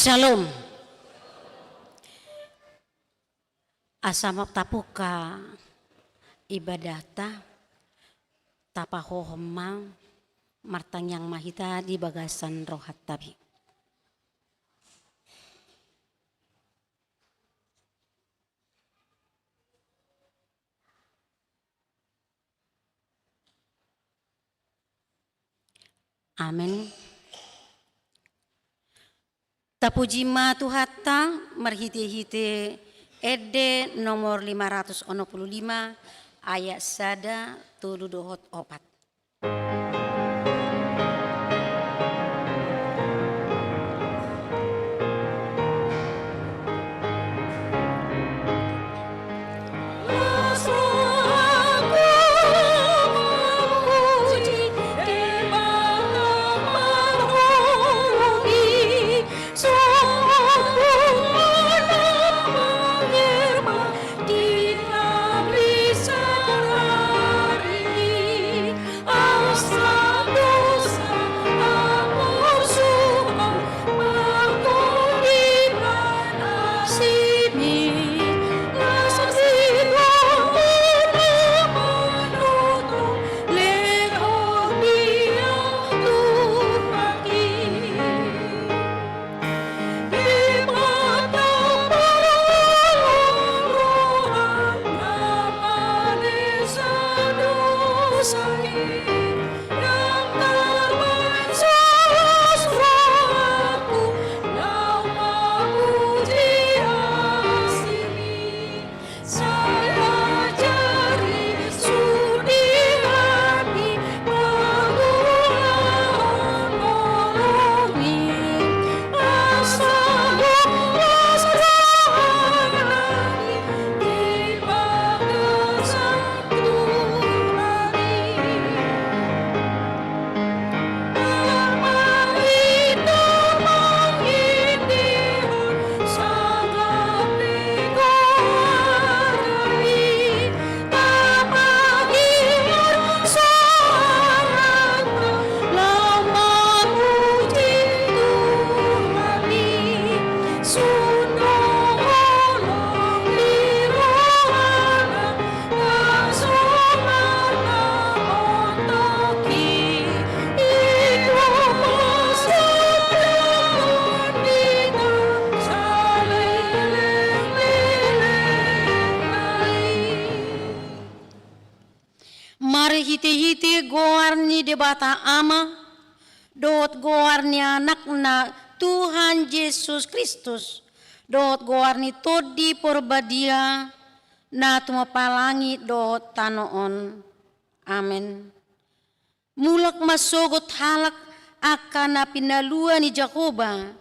Shalom. Asama tapuka ibadata tapahohomang martang yang mahita di bagasan rohat tabi. Amin. Tapujima tuhata marhite-hite ede nomor 565 ayat sada tulu dohot opat. marhiti goarni debata ama, dot goarni anakna Tuhan Yesus Kristus, dot goarni todi porbadia, na tumapalangi dot tanoon. Amen. Mulak masogot halak akan na pinalua ni Jakoba,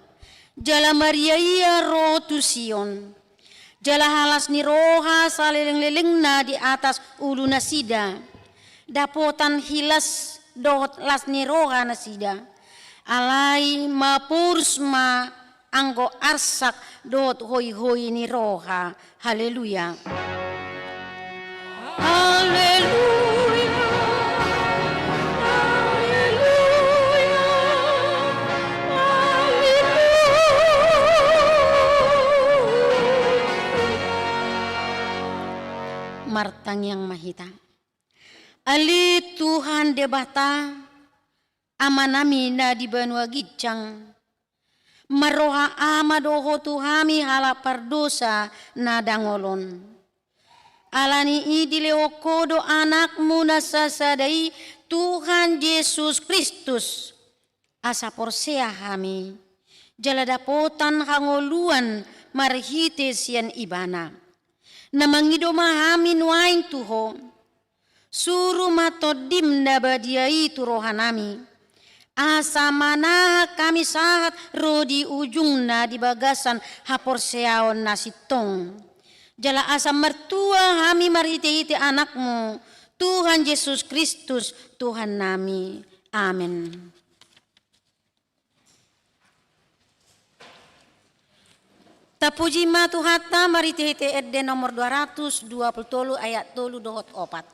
jala Maria ia roh tu Sion, jala halas ni roha saleleng-leleng na di atas ulu nasida, dapotan hilas dot las ni roha nasida, alai mapurs ma anggo arsak dot hoi-hoi ni roha. Haleluya. Haleluya. Martang yang mahita. Ali Tuhan debata amanami na di banua gicang. Maroha ama doho tuhami hala pardosa na dangolon. Alani idile okodo anakmu nasasadai Tuhan Yesus Kristus. Asa porsea hami. Jala dapotan hangoluan marhite sian ibana. Na mangido mahamin wain tuho, suruh matodim na badiai tu rohanami, asa mana kami sahat rodi ujung na di bagasan haporseaon nasitong, jala asa mertua hami marhite-hite anakmu, Tuhan Yesus Kristus Tuhan nami. Amin. Tapuji ma Tuhata marhite-hite edde nomor 220 ayat 3 dohot 4.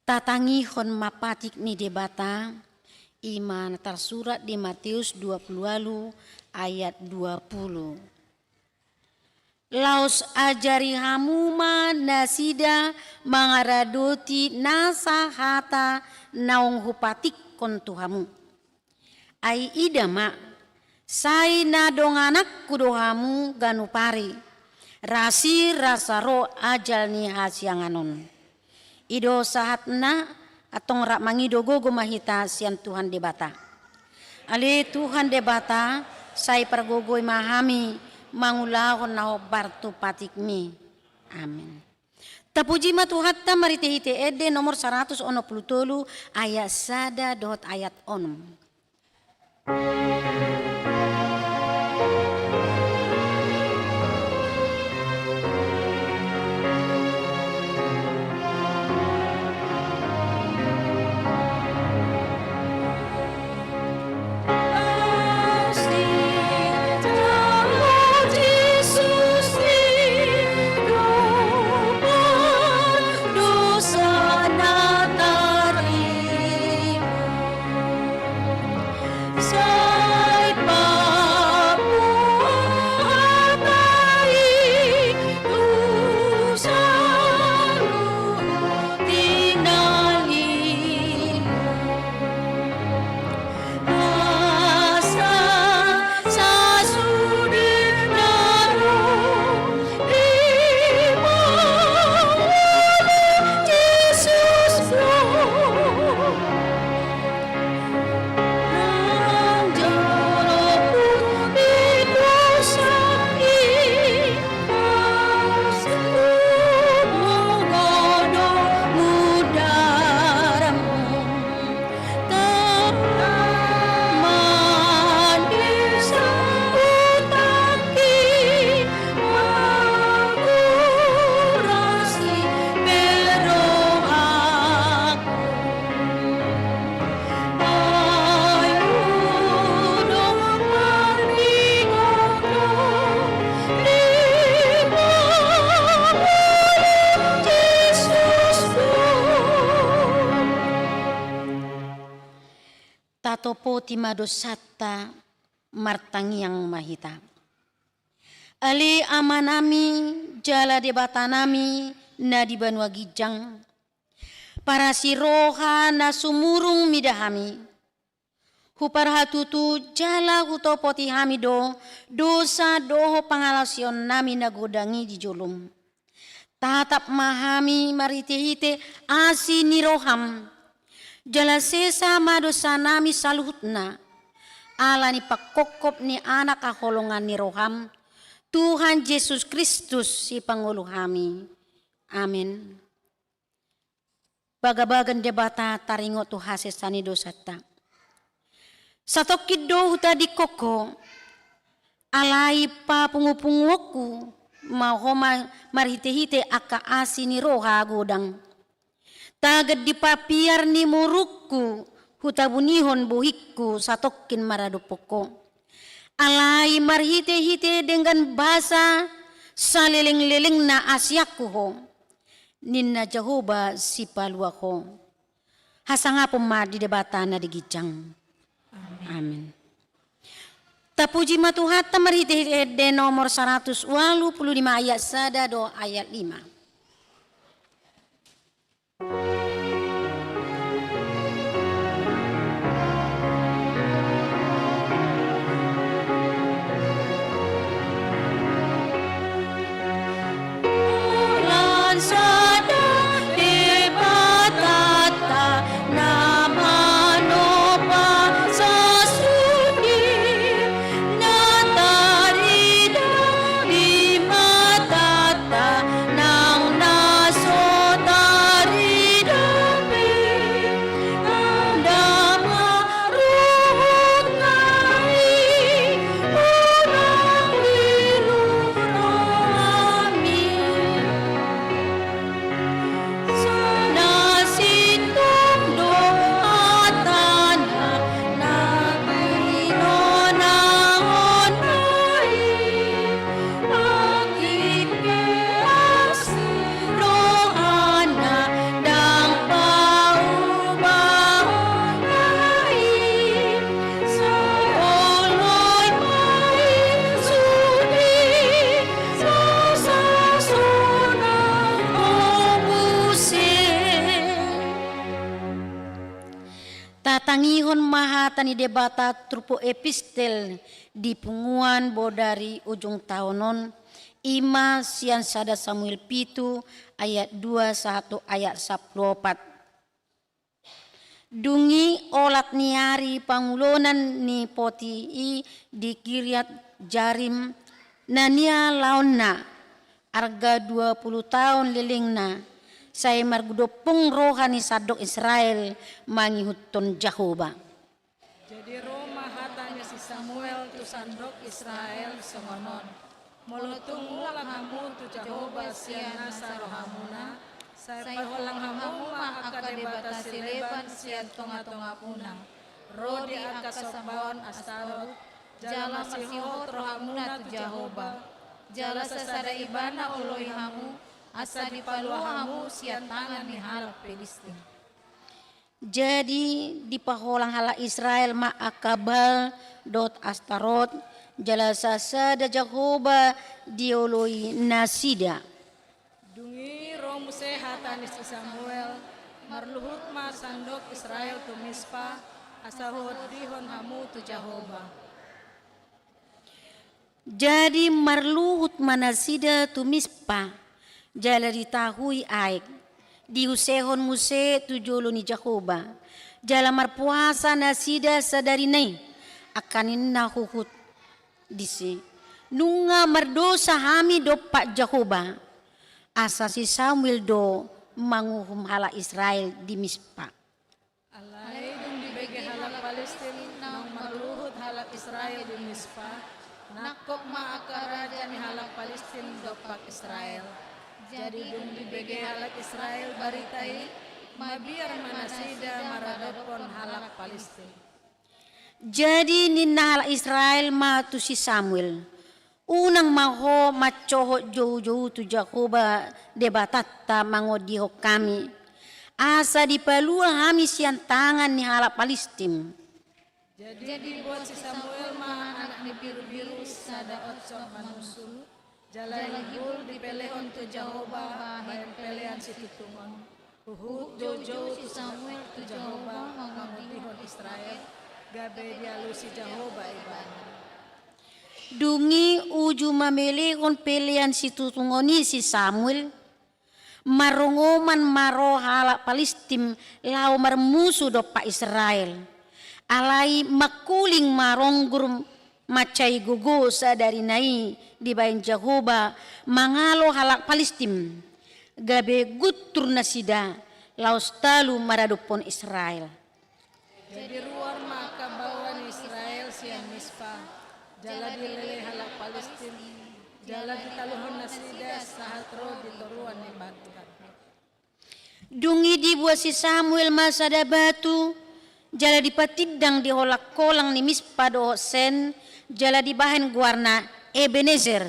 Tatangihon mapatik ni debata iman tersurat di Matius 20 ayat 20. Laos ajari hamuma nasida mangaradoti nasahata naung hupatik kontuhamu. Ai idama sai nadong anak kudohamu ganupari rasi rasaro ajal ni hasianganon. Ido sahatna atong rak mangido gogo mahita sian Tuhan debata. Ali Tuhan debata sai pergogoi mahami mangulahon naho bartu patikmi. Amin. Tapuji ma Tuhatta marite-hite ede nomor 163 ayat sada dot ayat 6. tatopo timadosata martangiang mahita. Ali amanami jala debatanami na di banua gijang. Para siroha na sumurung midahami. Huparhatutu jala hutopoti hamido dosa doho pangalasion nami nagodangi di jolum. Tatap mahami maritehite asi niroham. Jala sesa madosa nami saluhutna. Ala ni pakokop ni anak kaholongan niroham. Tuhan Yesus Kristus si Pangulo kami. Amin. Bagabagan debata taringo tu hasesani dosata. Satokid do huta di koko. Alai pa pungupunguku. Mahoma marhite-hite aka asini roha godang. Tagad di papiar ni murukku. Huta bunihon buhikku satokin maradupoko. Alai marhite-hite dengan bahasa saleleng-leleng na asyaku ho. Ninna Jehovah si palua ho. Hasanga pema di debatana di gijang. Amin. Tapuji matuhata marhite-hite nomor 185 ayat 1 do ayat 5. Tangihon mahatani debata trupo epistel di punguan bodari ujung tahunon ima sian sada Samuel pitu ayat 21 ayat 14. Dungi olat niari pangulonan ni poti di Kiryat Jarim nania laonna arga 20 tahun lilingna. Saya margudopung rohani sadok Israel mangihutun Jehovah. Jadi roh mahatanya si Samuel tu sandok Israel sengonon. Molotung ulang hamu tu Jehovah siana sarohamuna. Saya paholang hamu ma akadebata sileban sian tonga-tonga punang. Roh di akasobaon astarot. Jala masihot rohamuna tu Jehovah. Jala sasada ibana oloi hamu. Asa di paluahamu sian tangan ni halak Filistin. Jadi di paholang hala Israel ma akabal dot astarot jalasa sada Jehovah dioloi nasida. Dungi roh muse hatani si Samuel marluhut ma sandok Israel tu Mispa asahot dihon hamu tu Jehovah. Jadi marluhut manasida tu Mispa. Jala ditahui aik diusehon muse tujolo ni Jehovah jala marpuasa nasida sadarinai akanin nahuhut disi nunga mardosa hami do pak Jehovah asa si Samuel do manguhum hala Israel di Mispa. Alai dung dibege halak Palestin nang marluhut halak Israel di Mispa nakok ma akaraja ni halak Palestin do pak Israel. Jadi dung dibege halak Israel baritai mabiar manasida maradopon halak Palestin. Jadi ninna halak Israel ma tu si Samuel unang maho macoho jauh-jauh tu Jehovah debatata mangodiho kami asa dipalua hami sian tangan ni halak Palestin. Jadi buat si Samuel mah anak ni biru-biru sada otso manusul. Jalan libul dipelehon tu Jehovah bayan pelehan si tutungon. Uhud jojo si Samuel tu Jehovah mangutihon Israel. Gabe dialu si Jehovah ibana. Dungi uju mamelehon pelehan si tutungoni si Samuel. Marongoman maro halak Palestim lau marmusuh do pa Israel. Alai makuling maronggur macai gugu sadari nai di bayan Jehovah mangalo halak Palestim. Gabe gutur nasida laus talu maradupon Israel. Jadi ruar maka bawan Israel siang Mispa. Jala dilele halak Palestin. Jala ditaluhon nasida sahatro ditoruan ni batu. Dungi dibuat si Samuel masada batu. Jala dipatidang di holak kolang ni Mispa do sen. Jala di bahan guarna Ebenezer.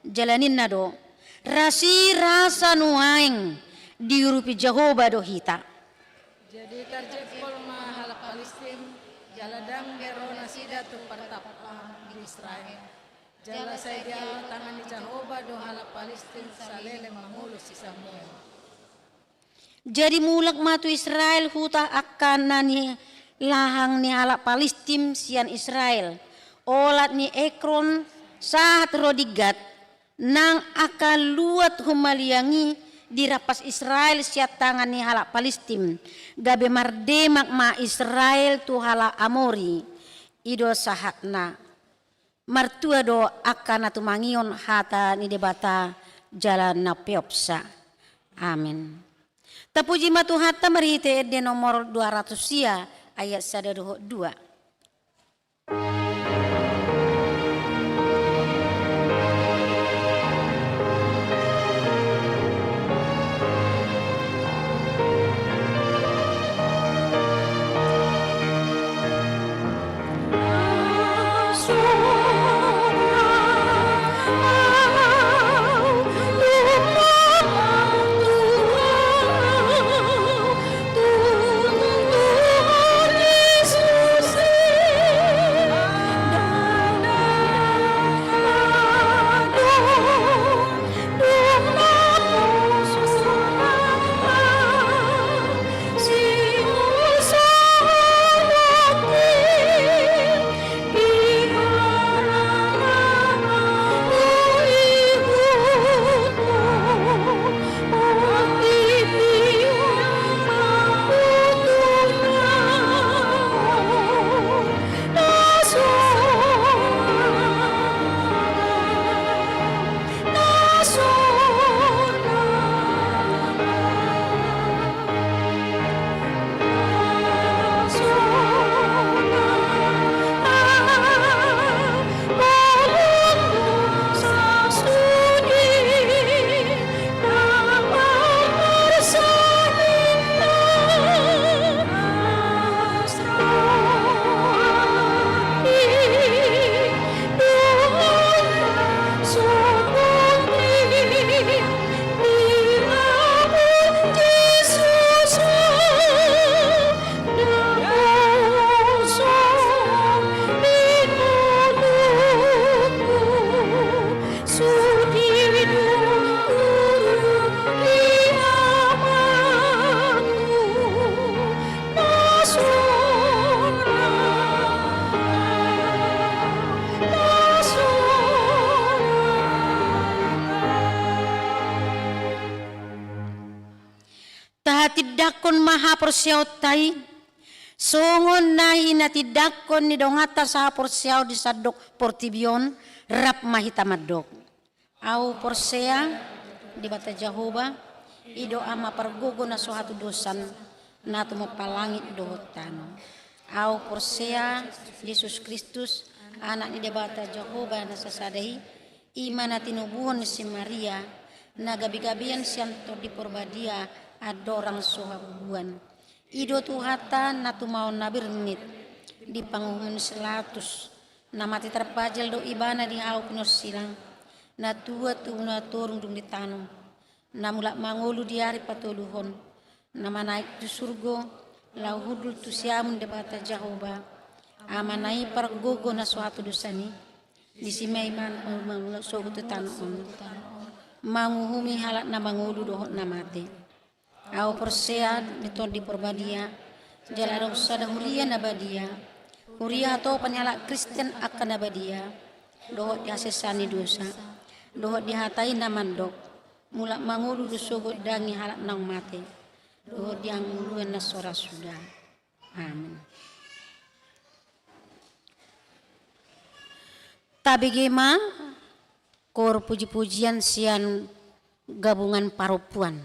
Jalanin nado. Rasi rasa nuaing diurupi Jehovah do hita. Jadi tarjepol ma halak Palestin. Jala dang gero nasida tu partapang di Israel. Jala saya dia tangan di Jehovah do halak Palestin salele mangulus si Samuel. Jadi mulak matu Israel huta akan nani lahang ni halak Palestim sian Israel. Olat ni Ekron saat rodigat nang akan luat humaliangi dirapas Israel siat tangan ni halak Palestim. Gabe mardemak ma Israel tu halak Amori. Ido sahatna. Martua do akan atu mangion hata ni debata jalan na peopsa. Amin. Tapuji matu hatta merite de nomor 200 sia ayat 1 2. Tidakon maha persiaw tai songon nahi na tidakon ni dongata saha persiaw di sadok portibion rap mahita madok au persea di bata Jehovah ido ama pergogo na suatu dosan na tumapalangit dohotan au persea Yesus Kristus anak ni debata Jehovah na sasadahi iman na tinubuhon si Maria na gabi-gabian sianto di porbadia adorang sohabuan ido tuhata na tumaon na birnit di panguhun selatus na mati terpajal do ibana di hau penos silang na tua tu na torung dung di tanong na mulak mangulu di hari patuluhon na manaik tu surgo lau hudul tu siamun debata Jehovah amanai pergogo na suatu dosani disimai man suatu tanon manguhumi halak na mangudu dohot na mate au persead beton di perbadia jalan usada huria na badia huria atau penyala Kristen akan na badia dohot di asesani dosa dohot dihatai na mandok mulak mangudu dosogot dangi halak nang mate dohot dianguluan na sora sudah. Amin. Tabigema kor puji-pujian sian gabungan paropuan.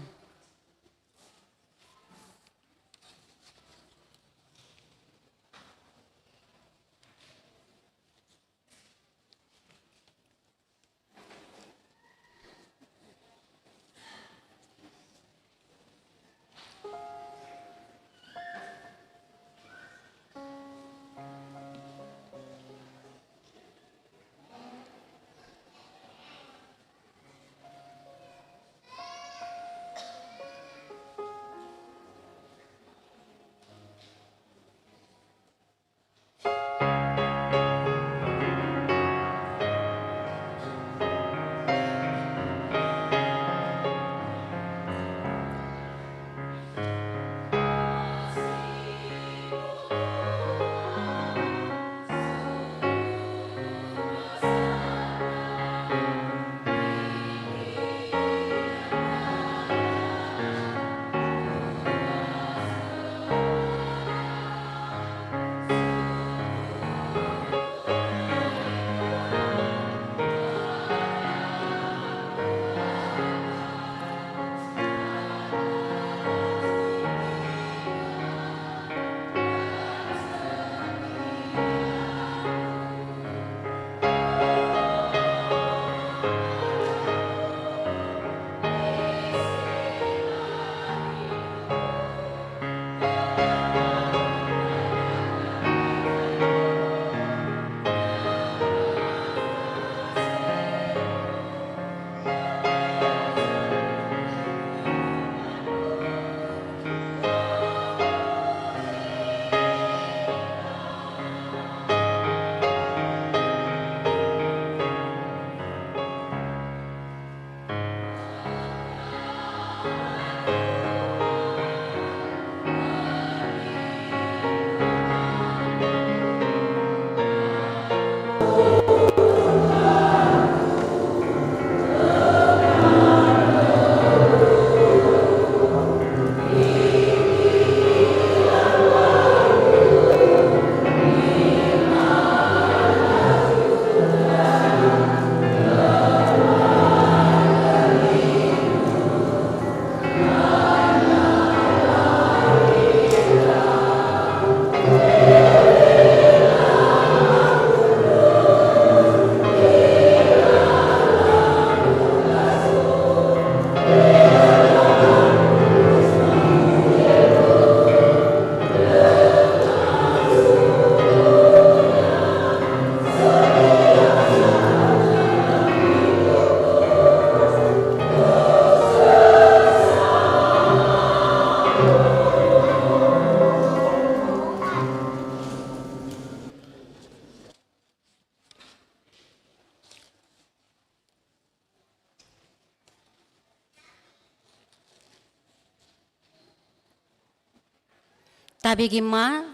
Tabigima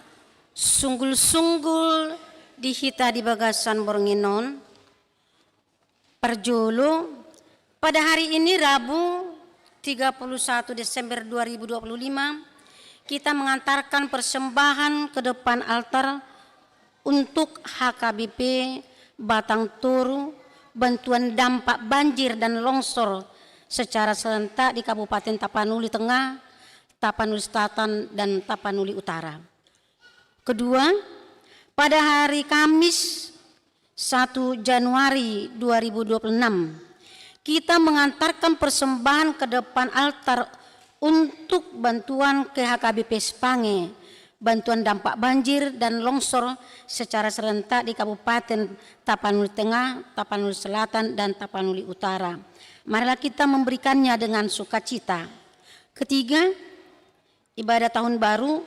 sunggul-sunggul dihita di bagasan Bornginon perjolo pada hari ini Rabu 31 Desember 2025 kita mengantarkan persembahan ke depan altar untuk HKBP Batang Toru bantuan dampak banjir dan longsor secara serentak di Kabupaten Tapanuli Tengah, Tapanuli Selatan, dan Tapanuli Utara. Kedua, pada hari Kamis 1 Januari 2026, kita mengantarkan persembahan ke depan altar untuk bantuan ke HKBP Sepange, bantuan dampak banjir dan longsor secara serentak di Kabupaten Tapanuli Tengah, Tapanuli Selatan, dan Tapanuli Utara. Marilah kita memberikannya dengan sukacita. Ketiga, ibadah tahun baru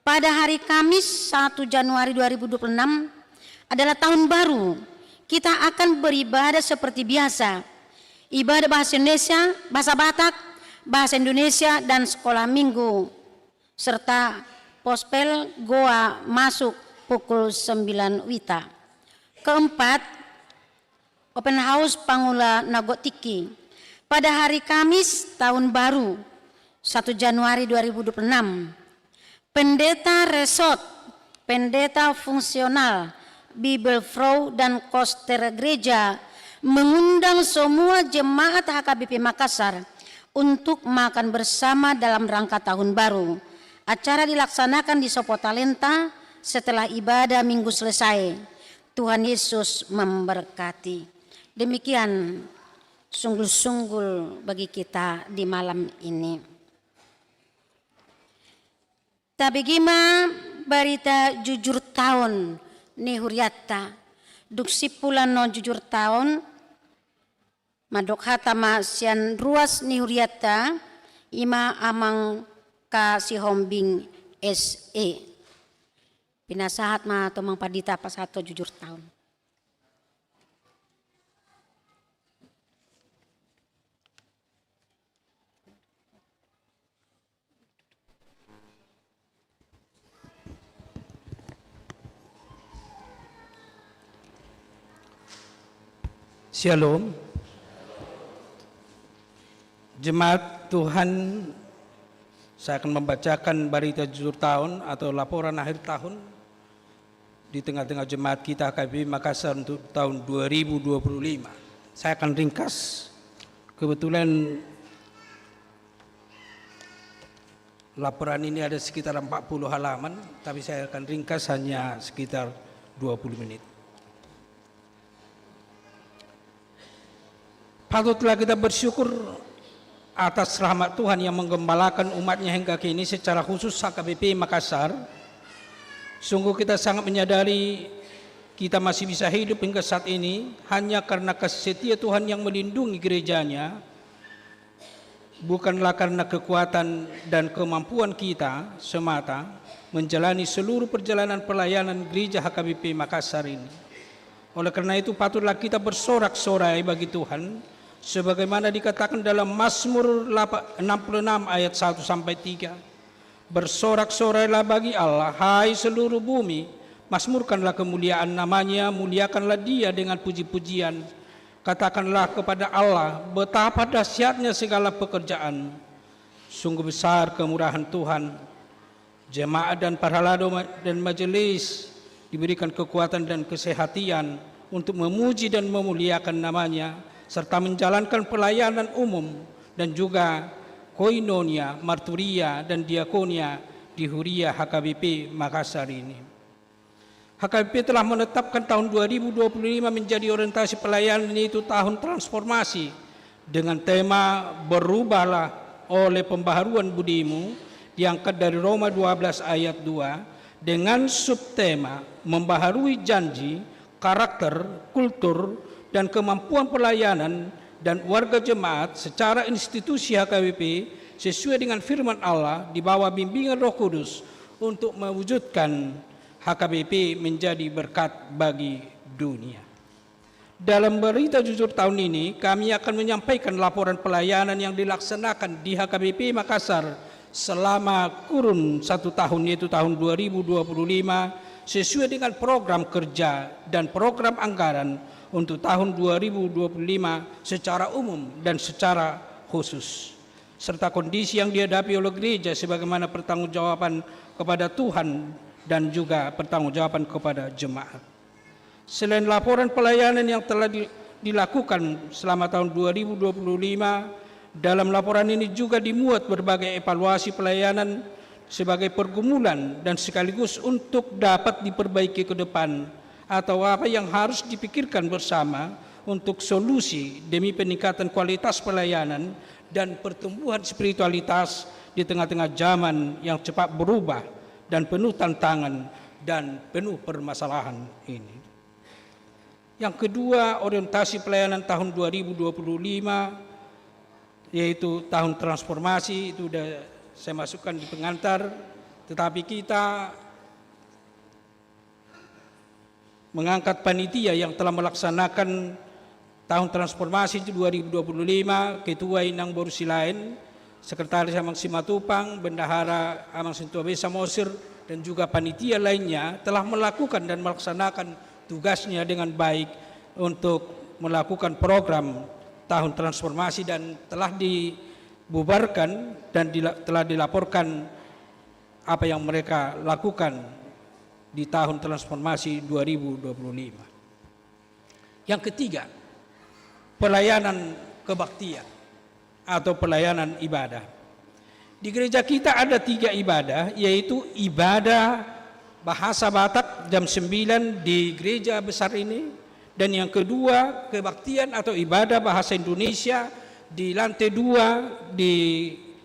pada hari Kamis 1 Januari 2026 adalah tahun baru. Kita akan beribadah seperti biasa. Ibadah bahasa Indonesia, bahasa Batak, bahasa Indonesia, dan sekolah minggu. Serta pospel goa masuk pukul 9 WITA. Keempat, open house Pangula Nagotiki. Pada hari Kamis tahun baru 1 Januari 2026. Pendeta resort, pendeta fungsional, Bibelfrau dan koster gereja mengundang semua jemaat HKBP Makassar untuk makan bersama dalam rangka tahun baru. Acara dilaksanakan di Sopotalenta setelah ibadah minggu selesai. Tuhan Yesus memberkati. Demikian sungguh-sungguh bagi kita di malam ini. Tabigima berita jujur tahun ni huriata duksi pula no jujur tahun madok hatama sian ruas ni huriata ima amang ka si hombing SE pinasahat ma tomang padita pas satu jujur tahun. Shalom. Jemaat Tuhan, saya akan membacakan berita jujur tahun atau laporan akhir tahun di tengah-tengah jemaat kita HKBP Makassar untuk tahun 2025. Saya akan ringkas, kebetulan laporan ini ada sekitar 40 halaman, tapi saya akan ringkas hanya sekitar 20 menit. Patutlah kita bersyukur atas rahmat Tuhan yang menggembalakan umatnya hingga kini, secara khusus HKBP Makassar. Sungguh kita sangat menyadari kita masih bisa hidup hingga saat ini hanya karena kasih setia Tuhan yang melindungi gerejanya, bukanlah karena kekuatan dan kemampuan kita semata menjalani seluruh perjalanan pelayanan gereja HKBP Makassar ini. Oleh karena itu patutlah kita bersorak-sorai bagi Tuhan, sebagaimana dikatakan dalam Mazmur 66 ayat 1 sampai 3. Bersorak-sorailah bagi Allah, hai seluruh bumi, mazmurkanlah kemuliaan namanya, muliakanlah dia dengan puji-pujian. Katakanlah kepada Allah, betapa dahsyatnya segala pekerjaan. Sungguh besar kemurahan Tuhan. Jemaat dan para lado dan majelis diberikan kekuatan dan kesehatan untuk memuji dan memuliakan namanya, serta menjalankan pelayanan umum dan juga koinonia, marturia, dan diakonia di Huria HKBP Makassar ini. HKBP telah menetapkan tahun 2025 menjadi orientasi pelayanan, yaitu tahun transformasi dengan tema berubahlah oleh pembaharuan budimu, diangkat dari Roma 12 ayat 2 dengan subtema membaharui janji, karakter, kultur, dan kemampuan pelayanan dan warga jemaat secara institusi HKBP sesuai dengan firman Allah di bawah bimbingan Roh Kudus untuk mewujudkan HKBP menjadi berkat bagi dunia. Dalam berita jujur tahun ini, kami akan menyampaikan laporan pelayanan yang dilaksanakan di HKBP Makassar selama kurun 1 tahun, yaitu tahun 2025, sesuai dengan program kerja dan program anggaran untuk tahun 2025 secara umum dan secara khusus, serta kondisi yang dihadapi oleh gereja sebagaimana pertanggungjawaban kepada Tuhan dan juga pertanggungjawaban kepada jemaat. Selain laporan pelayanan yang telah dilakukan selama tahun 2025, dalam laporan ini juga dimuat berbagai evaluasi pelayanan sebagai pergumulan dan sekaligus untuk dapat diperbaiki ke depan, atau apa yang harus dipikirkan bersama untuk solusi demi peningkatan kualitas pelayanan dan pertumbuhan spiritualitas di tengah-tengah zaman yang cepat berubah dan penuh tantangan dan penuh permasalahan ini. Yang kedua, orientasi pelayanan tahun 2025, yaitu tahun transformasi, itu sudah saya masukkan di pengantar, tetapi kita mengangkat panitia yang telah melaksanakan tahun transformasi 2025, Ketua Inang Borusilain, Sekretaris Amang Simatupang, Bendahara Amang Sintuabe Samosir, dan juga panitia lainnya telah melakukan dan melaksanakan tugasnya dengan baik untuk melakukan program tahun transformasi dan telah dibubarkan dan telah dilaporkan apa yang mereka lakukan di tahun transformasi 2025. Yang ketiga, pelayanan kebaktian atau pelayanan ibadah. Di gereja kita ada 3 ibadah, yaitu ibadah bahasa Batak jam 9 di gereja besar ini, dan yang kedua kebaktian atau ibadah bahasa Indonesia di lantai 2 di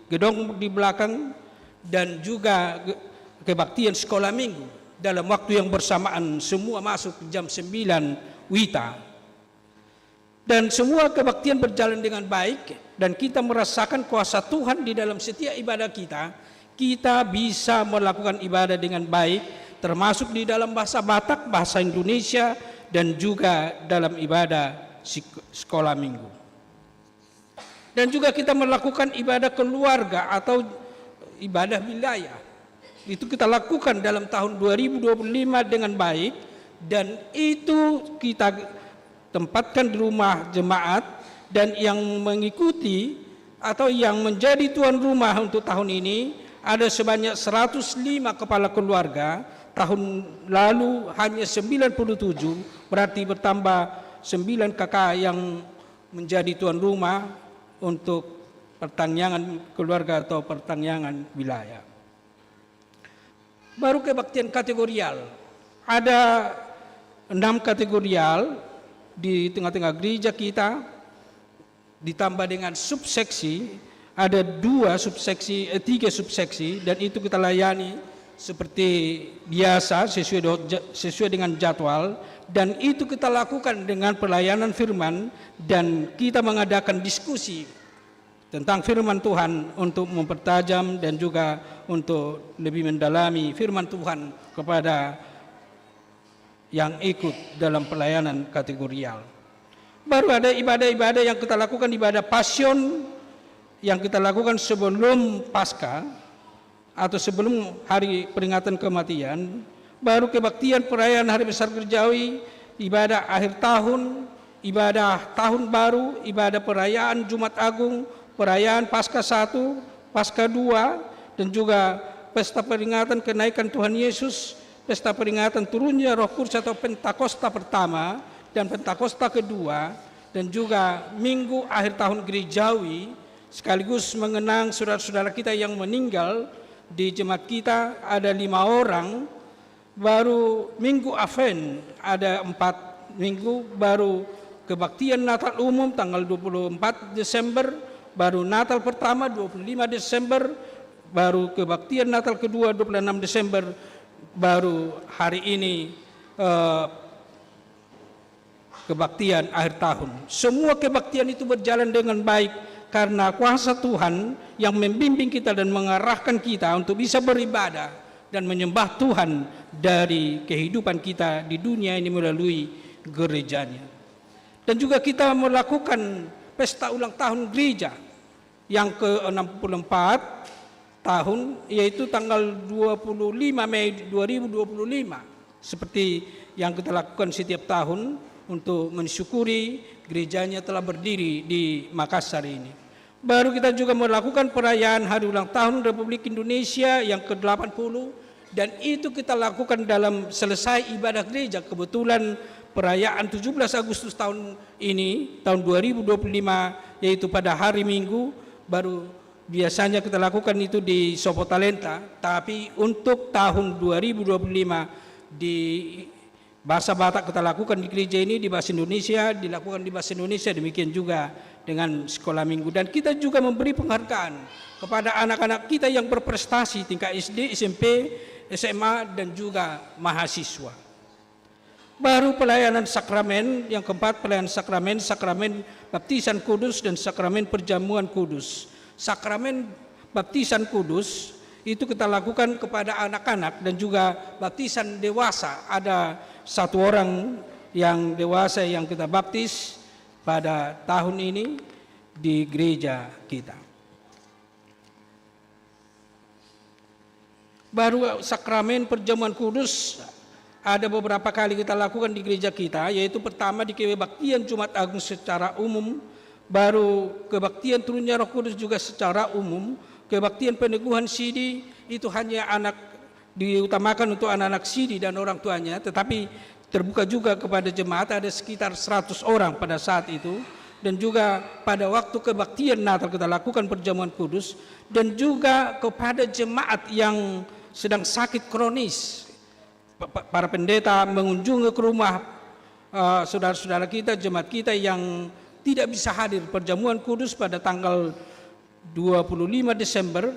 gedung di belakang, dan juga kebaktian sekolah minggu dalam waktu yang bersamaan, semua masuk jam 9 WITA. Dan semua kebaktian berjalan dengan baik, dan kita merasakan kuasa Tuhan di dalam setiap ibadah kita. Kita bisa melakukan ibadah dengan baik, termasuk di dalam bahasa Batak, bahasa Indonesia, dan juga dalam ibadah sekolah minggu. Dan juga kita melakukan ibadah keluarga atau ibadah wilayah. Itu kita lakukan dalam tahun 2025 dengan baik, dan itu kita tempatkan di rumah jemaat, dan yang mengikuti atau yang menjadi tuan rumah untuk tahun ini ada sebanyak 105 kepala keluarga. Tahun lalu hanya 97, berarti bertambah 9 kakak yang menjadi tuan rumah untuk pertanyaan keluarga atau pertanyaan wilayah. Baru kebaktian kategorial, ada 6 kategorial di tengah-tengah gereja kita, ditambah dengan subseksi, ada 3 subseksi, dan itu kita layani seperti biasa sesuai dengan jadwal, dan itu kita lakukan dengan pelayanan firman, dan kita mengadakan diskusi tentang firman Tuhan untuk mempertajam dan juga untuk lebih mendalami firman Tuhan kepada yang ikut dalam pelayanan kategorial. Baru ada ibadah-ibadah yang kita lakukan, ibadah pasion yang kita lakukan sebelum Paskah atau sebelum hari peringatan kematian. Baru kebaktian perayaan Hari Besar Gerejawi, ibadah akhir tahun, ibadah tahun baru, ibadah perayaan Jumat Agung, perayaan Paskah 1, Paskah 2, dan juga pesta peringatan kenaikan Tuhan Yesus, pesta peringatan turunnya Roh Kudus atau Pentakosta pertama dan Pentakosta kedua, dan juga minggu akhir tahun gerejawi, sekaligus mengenang saudara-saudara kita yang meninggal. Di jemaat kita ada 5 orang. Baru minggu Advent ada 4 minggu, baru kebaktian Natal umum tanggal 24 Desember, baru Natal pertama 25 Desember, baru kebaktian Natal kedua 26 Desember, baru hari ini kebaktian akhir tahun. Semua kebaktian itu berjalan dengan baik karena kuasa Tuhan yang membimbing kita dan mengarahkan kita untuk bisa beribadah dan menyembah Tuhan dari kehidupan kita di dunia ini melalui gerejanya. Dan juga kita melakukan pesta ulang tahun gereja yang ke-64 tahun, yaitu tanggal 25 Mei 2025, seperti yang kita lakukan setiap tahun untuk mensyukuri gerejanya telah berdiri di Makassar ini. Baru kita juga melakukan perayaan hari ulang tahun Republik Indonesia yang ke-80, dan itu kita lakukan dalam selesai ibadah gereja. Kebetulan perayaan 17 Agustus tahun ini, tahun 2025, yaitu pada hari Minggu, baru biasanya kita lakukan itu di Sopotalenta, tapi untuk tahun 2025 di bahasa Batak kita lakukan di gereja ini, di bahasa Indonesia dilakukan di bahasa Indonesia, demikian juga dengan sekolah minggu. Dan kita juga memberi penghargaan kepada anak-anak kita yang berprestasi tingkat SD, SMP, SMA, dan juga mahasiswa. Baru pelayanan sakramen, yang keempat pelayanan sakramen, sakramen baptisan kudus dan sakramen perjamuan kudus. Sakramen baptisan kudus itu kita lakukan kepada anak-anak dan juga baptisan dewasa. Ada 1 orang yang dewasa yang kita baptis pada tahun ini di gereja kita. Baru sakramen perjamuan kudus ada beberapa kali kita lakukan di gereja kita, yaitu pertama di kebaktian Jumat Agung secara umum, baru kebaktian turunnya Roh Kudus juga secara umum, kebaktian peneguhan sidi itu hanya diutamakan untuk anak-anak sidi dan orang tuanya, tetapi terbuka juga kepada jemaat, ada sekitar 100 orang pada saat itu. Dan juga pada waktu kebaktian Natal kita lakukan perjamuan kudus, dan juga kepada jemaat yang sedang sakit kronis, para pendeta mengunjungi ke rumah saudara-saudara kita, jemaat kita yang tidak bisa hadir perjamuan kudus pada tanggal 25 Desember,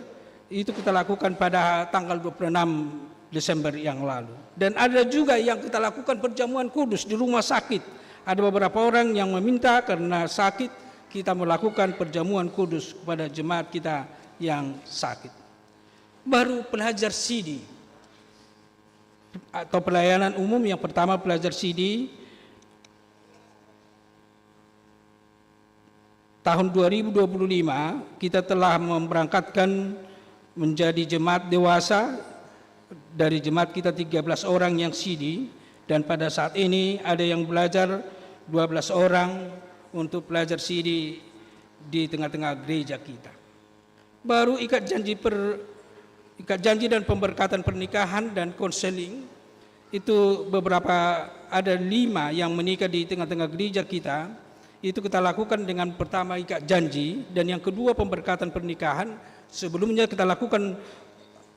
itu kita lakukan pada tanggal 26 Desember yang lalu. Dan ada juga yang kita lakukan perjamuan kudus di rumah sakit. Ada beberapa orang yang meminta karena sakit, kita melakukan perjamuan kudus kepada jemaat kita yang sakit. Baru pelajar sidi atau pelayanan umum yang pertama, pelajar sidi tahun 2025 kita telah memberangkatkan menjadi jemaat dewasa. Dari jemaat kita 13 orang yang sidi, dan pada saat ini ada yang belajar 12 orang untuk pelajar sidi di tengah-tengah gereja kita. Baru ikat janji dan pemberkatan pernikahan dan konseling, itu beberapa, ada 5 yang menikah di tengah-tengah gereja kita. Itu kita lakukan dengan pertama ikat janji, dan yang kedua pemberkatan pernikahan. Sebelumnya kita lakukan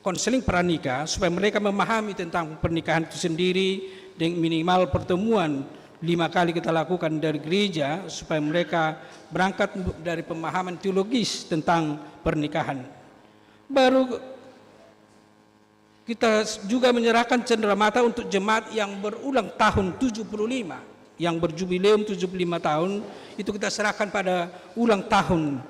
konseling pranikah supaya mereka memahami tentang pernikahan itu sendiri, dengan minimal pertemuan 5 kali kita lakukan dari gereja supaya mereka berangkat dari pemahaman teologis tentang pernikahan. Baru kita juga menyerahkan cenderamata untuk jemaat yang berulang tahun 75, yang berjubileum 75 tahun, itu kita serahkan pada ulang tahun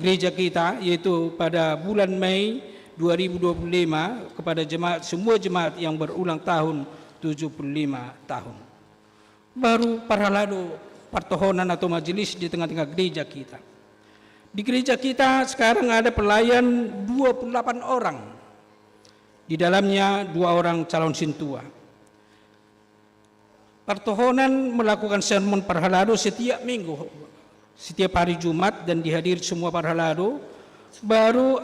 gereja kita, yaitu pada bulan Mei 2025 kepada jemaat, semua jemaat yang berulang tahun 75 tahun. Baru para lalu pertohonan atau majelis di tengah-tengah gereja kita. Di gereja kita sekarang ada pelayan 28 orang. Di dalamnya 2 orang calon sintua. Pertohonan melakukan sermon parhalado setiap minggu, setiap hari Jumat, dan dihadiri semua parhalado. Baru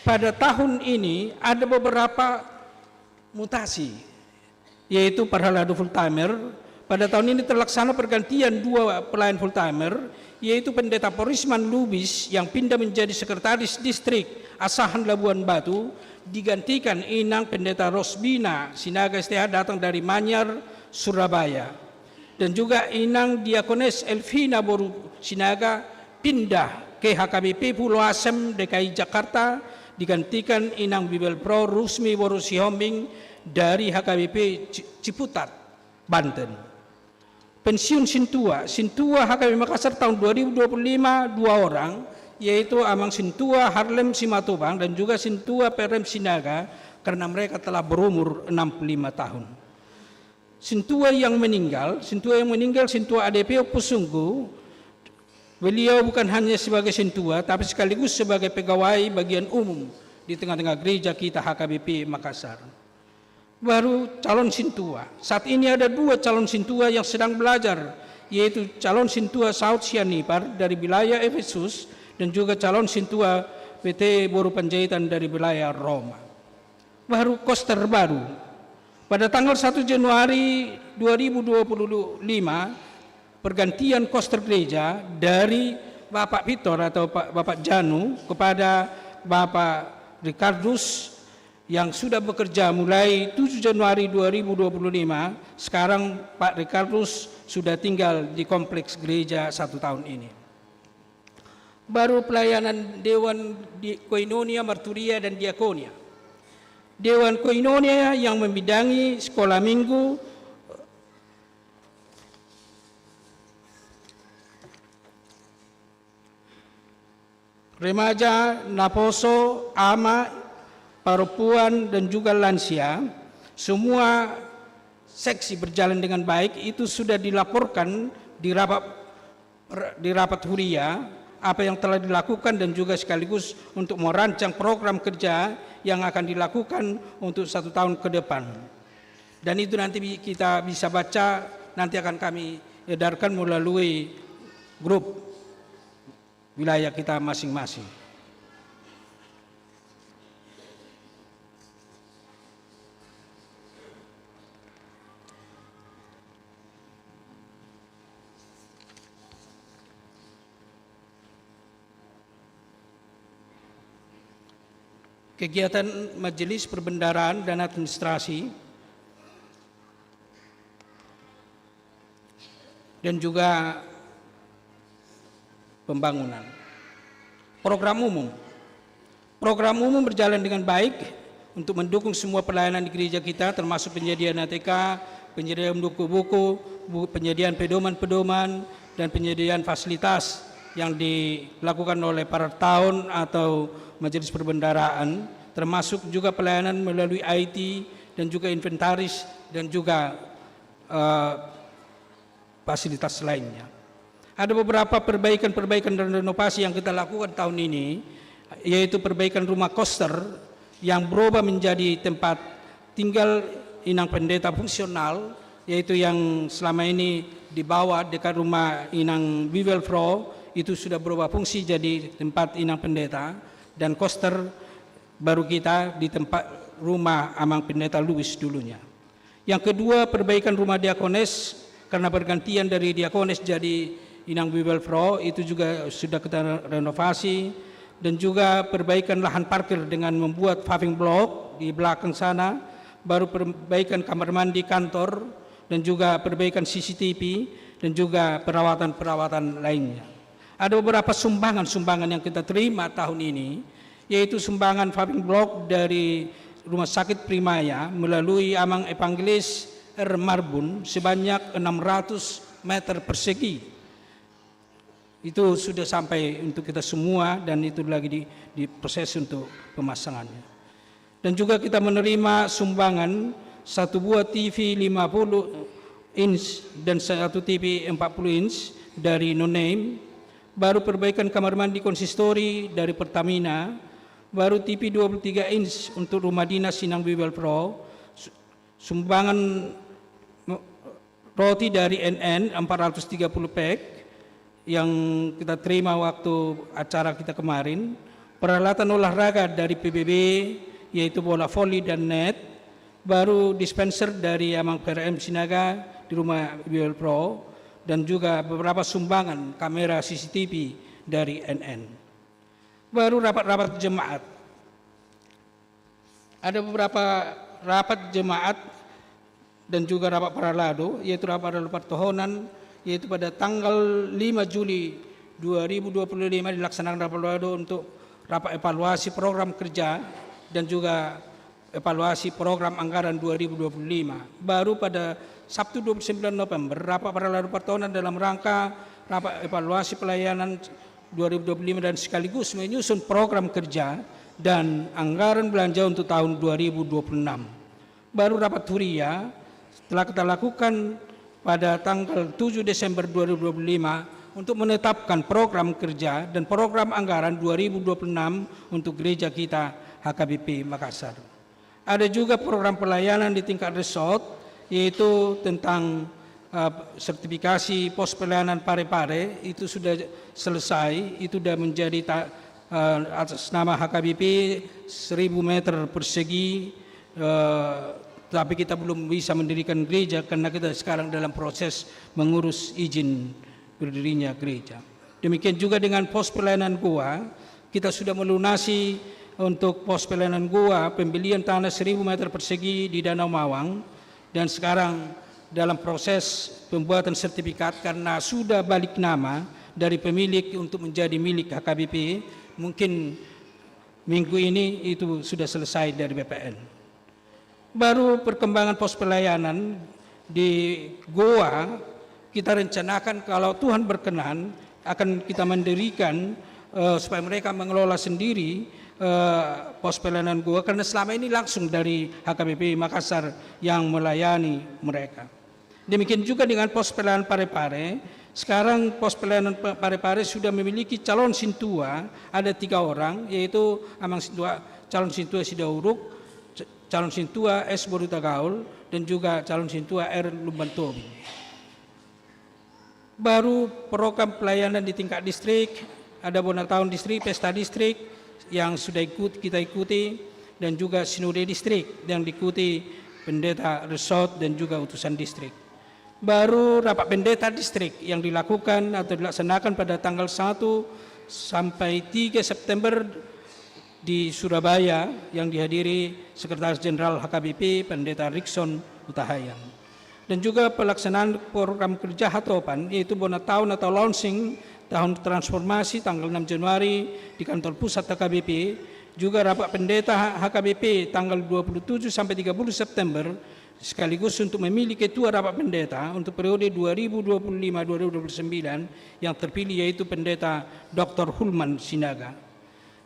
pada tahun ini ada beberapa mutasi, yaitu parhalado full timer. Pada tahun ini terlaksana pergantian 2 pelayan full timer, yaitu Pendeta Porisman Lubis yang pindah menjadi sekretaris distrik Asahan Labuan Batu, digantikan Inang Pendeta Rosbina Sinaga STH datang dari Manyar, Surabaya, dan juga Inang Diakones Elvina Boru Sinaga pindah ke HKBP Pulau Asem DKI Jakarta, digantikan Inang Bibel Pro Rusmi Boru Sihombing dari HKBP Ciputat, Banten. Pensiun Sintua HKBP Makassar tahun 2025 2 orang, yaitu Amang Sintua Harlem Simatobang dan juga Sintua Perem Sinaga, karena mereka telah berumur 65 tahun. Sintua yang meninggal Sintua ADP Pusunggu. Beliau bukan hanya sebagai sintua, tapi sekaligus sebagai pegawai bagian umum di tengah-tengah gereja kita HKBP Makassar. Baru calon sintua. Saat ini ada 2 calon sintua yang sedang belajar, yaitu calon sintua Saud Sianipar dari wilayah Efesus dan juga calon sintua PT Boru Panjaitan dari wilayah Roma. Baru koster baru. Pada tanggal 1 Januari 2025, pergantian koster gereja dari Bapak Victor atau Bapak Janu kepada Bapak Ricardus yang sudah bekerja mulai 7 Januari 2025. Sekarang Pak Ricardus sudah tinggal di kompleks gereja 1 tahun ini. Baru pelayanan Dewan Koinonia, Marturia, dan Diakonia. Dewan Koinonia yang membidangi sekolah minggu, remaja, naposo, ama, perempuan dan juga lansia, semua seksi berjalan dengan baik. Itu sudah dilaporkan di rapat huria apa yang telah dilakukan dan juga sekaligus untuk merancang program kerja yang akan dilakukan untuk 1 tahun ke depan. Dan itu nanti kita bisa baca, nanti akan kami edarkan melalui grup wilayah kita masing-masing. Kegiatan Majelis Perbendaharaan dan Administrasi dan juga pembangunan. Program umum berjalan dengan baik untuk mendukung semua pelayanan di gereja kita, termasuk penyediaan ATK, penyediaan buku-buku, penyediaan pedoman-pedoman, dan penyediaan fasilitas yang dilakukan oleh para tahun atau Majelis Perbendaharaan, termasuk juga pelayanan melalui IT dan juga inventaris dan juga fasilitas lainnya. Ada beberapa perbaikan dan renovasi yang kita lakukan tahun ini, yaitu perbaikan rumah koster yang berubah menjadi tempat tinggal inang pendeta fungsional, yaitu yang selama ini dibawa dekat rumah inang Bivelfro, itu sudah berubah fungsi jadi tempat inang pendeta, dan koster baru kita di tempat rumah Amang Pendeta Louis dulunya. Yang kedua, perbaikan rumah diakones, karena bergantian dari diakones jadi inang Bivelfro, itu juga sudah kita renovasi. Dan juga perbaikan lahan parkir dengan membuat paving block di belakang sana, baru perbaikan kamar mandi kantor, dan juga perbaikan CCTV, dan juga perawatan-perawatan lainnya. Ada beberapa sumbangan yang kita terima tahun ini, yaitu sumbangan paving block dari Rumah Sakit Primaya melalui Amang Evangelis R. Marbun sebanyak 600 meter persegi. Itu sudah sampai untuk kita semua dan itu lagi diproses untuk pemasangannya. Dan juga kita menerima sumbangan 1 buah TV 50 inch dan 1 TV 40 inch dari No Name, baru perbaikan kamar mandi konsistori dari Pertamina, baru TV 23 inch untuk rumah dinas Sinang Bivelfro, sumbangan roti dari NN 430 pack yang kita terima waktu acara kita kemarin, peralatan olahraga dari PBB yaitu bola voli dan net, baru dispenser dari Amang PRM Sinaga di rumah Bivelfro, dan juga beberapa sumbangan kamera CCTV dari NN. Baru rapat-rapat jemaat. Ada beberapa rapat jemaat dan juga rapat paralado, yaitu rapat pertohonan, yaitu pada tanggal 5 Juli 2025 dilaksanakan rapat paralado untuk rapat evaluasi program kerja dan juga evaluasi program anggaran 2025. Baru pada Sabtu 29 November, rapat paralado pertahunan dalam rangka rapat evaluasi pelayanan 2025 dan sekaligus menyusun program kerja dan anggaran belanja untuk tahun 2026. Baru rapat huria telah kita lakukan pada tanggal 7 Desember 2025 untuk menetapkan program kerja dan program anggaran 2026 untuk gereja kita HKBP Makassar. Ada juga program pelayanan di tingkat resort, yaitu tentang sertifikasi pos pelayanan pare-pare, itu sudah selesai, itu sudah menjadi atas nama HKBP 1000 meter persegi, tapi kita belum bisa mendirikan gereja karena kita sekarang dalam proses mengurus izin berdirinya gereja. Demikian juga dengan pos pelayanan gua, kita sudah melunasi untuk pos pelayanan gua pembelian tanah 1000 meter persegi di Danau Mawang, dan sekarang dalam proses pembuatan sertifikat karena sudah balik nama dari pemilik untuk menjadi milik HKBP. Mungkin minggu ini itu sudah selesai dari BPN. Baru perkembangan pos pelayanan di Goa, kita rencanakan kalau Tuhan berkenan akan kita mendirikan supaya mereka mengelola sendiri pos pelayanan gua, karena selama ini langsung dari HKBP Makassar yang melayani mereka. Demikian juga dengan pos pelayanan Parepare. Sekarang pos pelayanan Parepare sudah memiliki calon sintua, ada 3 orang, yaitu Amang Sintua, calon sintua Sidauruk, calon sintua S Boruta Gaul, dan juga calon sintua R Lumbantobi. Baru program pelayanan di tingkat distrik, ada Bona Tahun Distrik, Pesta Distrik yang sudah kita ikuti, dan juga Sinode Distrik yang diikuti pendeta resort dan juga utusan distrik. Baru rapat pendeta distrik yang dilakukan atau dilaksanakan pada tanggal 1 sampai 3 September di Surabaya yang dihadiri Sekretaris Jenderal HKBP Pendeta Rikson Utahayan. Dan juga pelaksanaan program kerja Hatopan, yaitu Bona Tahun atau launching Tahun Transformasi tanggal 6 Januari di kantor pusat HKBP, juga rapat pendeta HKBP tanggal 27 sampai 30 September, sekaligus untuk memilih ketua rapat pendeta untuk periode 2025-2029 yang terpilih yaitu pendeta Dr. Hulman Sinaga.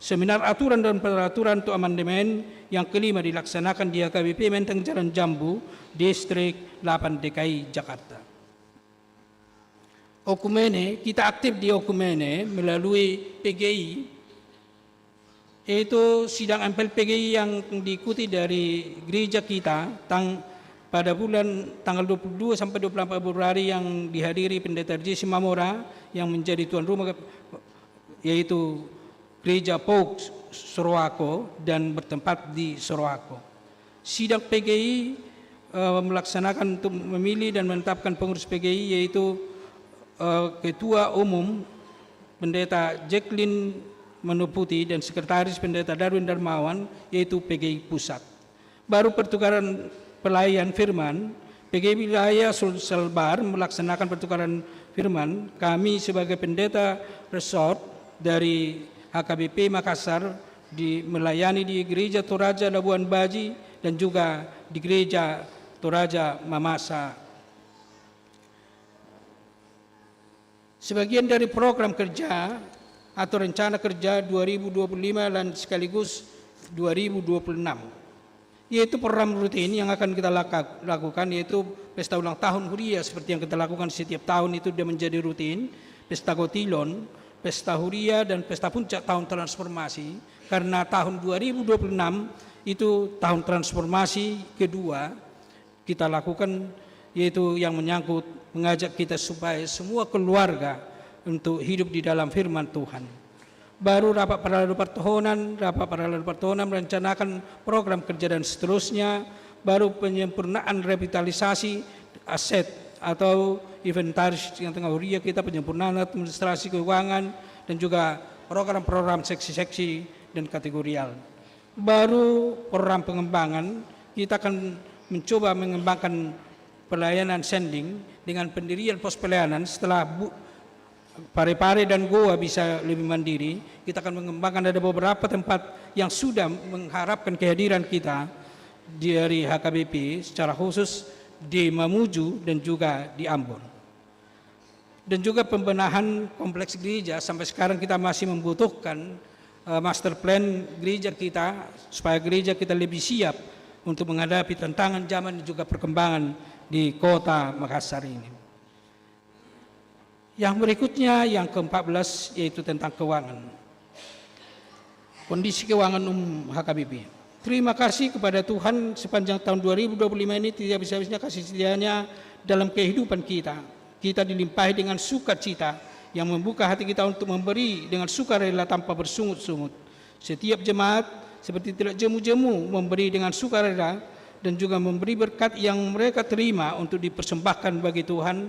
Seminar aturan dan peraturan untuk amandemen yang kelima dilaksanakan di HKBP Menteng Jalan Jambu, Distrik 8 DKI Jakarta. Okumene, kita aktif di Okumene melalui PGI, yaitu sidang ampel PGI yang diikuti dari gereja kita pada bulan tanggal 22 sampai 24 Februari yang dihadiri pendeta Jesse Mamora yang menjadi tuan rumah, yaitu gereja Pauk Sorowako dan bertempat di Sorowako. Sidang PGI melaksanakan untuk memilih dan menetapkan pengurus PGI, yaitu Ketua Umum Pendeta Jacqueline Manuputi dan Sekretaris Pendeta Darwin Darmawan, yaitu PGI Pusat. Baru pertukaran pelayan firman, PGI Wilayah Sulselbar melaksanakan pertukaran firman. Kami sebagai pendeta resort dari HKBP Makassar melayani di Gereja Toraja Labuan Baji dan juga di Gereja Toraja Mamasa. Sebagian dari program kerja atau rencana kerja 2025 dan sekaligus 2026, yaitu program rutin yang akan kita lakukan, yaitu pesta ulang tahun Huria seperti yang kita lakukan setiap tahun, itu sudah menjadi rutin, pesta Gotilon, pesta Huria, dan pesta puncak tahun transformasi, karena tahun 2026 itu tahun transformasi kedua kita lakukan, yaitu yang menyangkut mengajak kita supaya semua keluarga untuk hidup di dalam firman Tuhan. Baru rapat paralel pertahunan merencanakan program kerja dan seterusnya. Baru penyempurnaan revitalisasi aset atau inventaris yang tengah Huria kita, penyempurnaan administrasi keuangan, dan juga program-program seksi-seksi dan kategorial. Baru program pengembangan, kita akan mencoba mengembangkan pelayanan sending dengan pendirian pos pelayanan. Setelah Parepare dan Goa bisa lebih mandiri, kita akan mengembangkan, ada beberapa tempat yang sudah mengharapkan kehadiran kita dari HKBP, secara khusus di Mamuju dan juga di Ambon. Dan juga pembenahan kompleks gereja, sampai sekarang kita masih membutuhkan master plan gereja kita supaya gereja kita lebih siap untuk menghadapi tantangan zaman dan juga perkembangan di kota Makassar ini. Yang berikutnya, yang ke-14, yaitu tentang keuangan. Kondisi keuangan HKBP. Terima kasih kepada Tuhan sepanjang tahun 2025 ini tidak bisa-bisanya kasih setianya dalam kehidupan kita. Kita dilimpahi dengan sukacita yang membuka hati kita untuk memberi dengan sukarela tanpa bersungut-sungut. Setiap jemaat seperti tidak jemu-jemu memberi dengan sukarela dan juga memberi berkat yang mereka terima untuk dipersembahkan bagi Tuhan,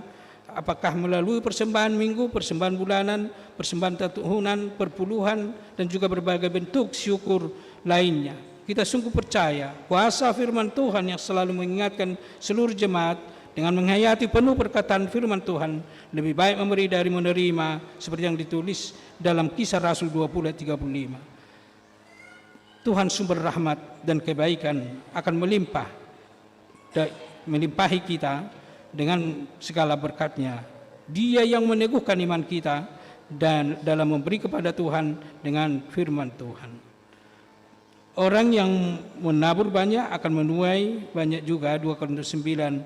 apakah melalui persembahan minggu, persembahan bulanan, persembahan tahunan, perpuluhan, dan juga berbagai bentuk syukur lainnya. Kita sungguh percaya kuasa firman Tuhan yang selalu mengingatkan seluruh jemaat dengan menghayati penuh perkataan firman Tuhan, lebih baik memberi dari menerima, seperti yang ditulis dalam Kisah Rasul 20:35. Tuhan sumber rahmat dan kebaikan akan melimpahi kita dengan segala berkat-Nya. Dia yang meneguhkan iman kita dan dalam memberi kepada Tuhan dengan firman Tuhan. orang yang menabur banyak akan menuai banyak juga, 2 Korintus 9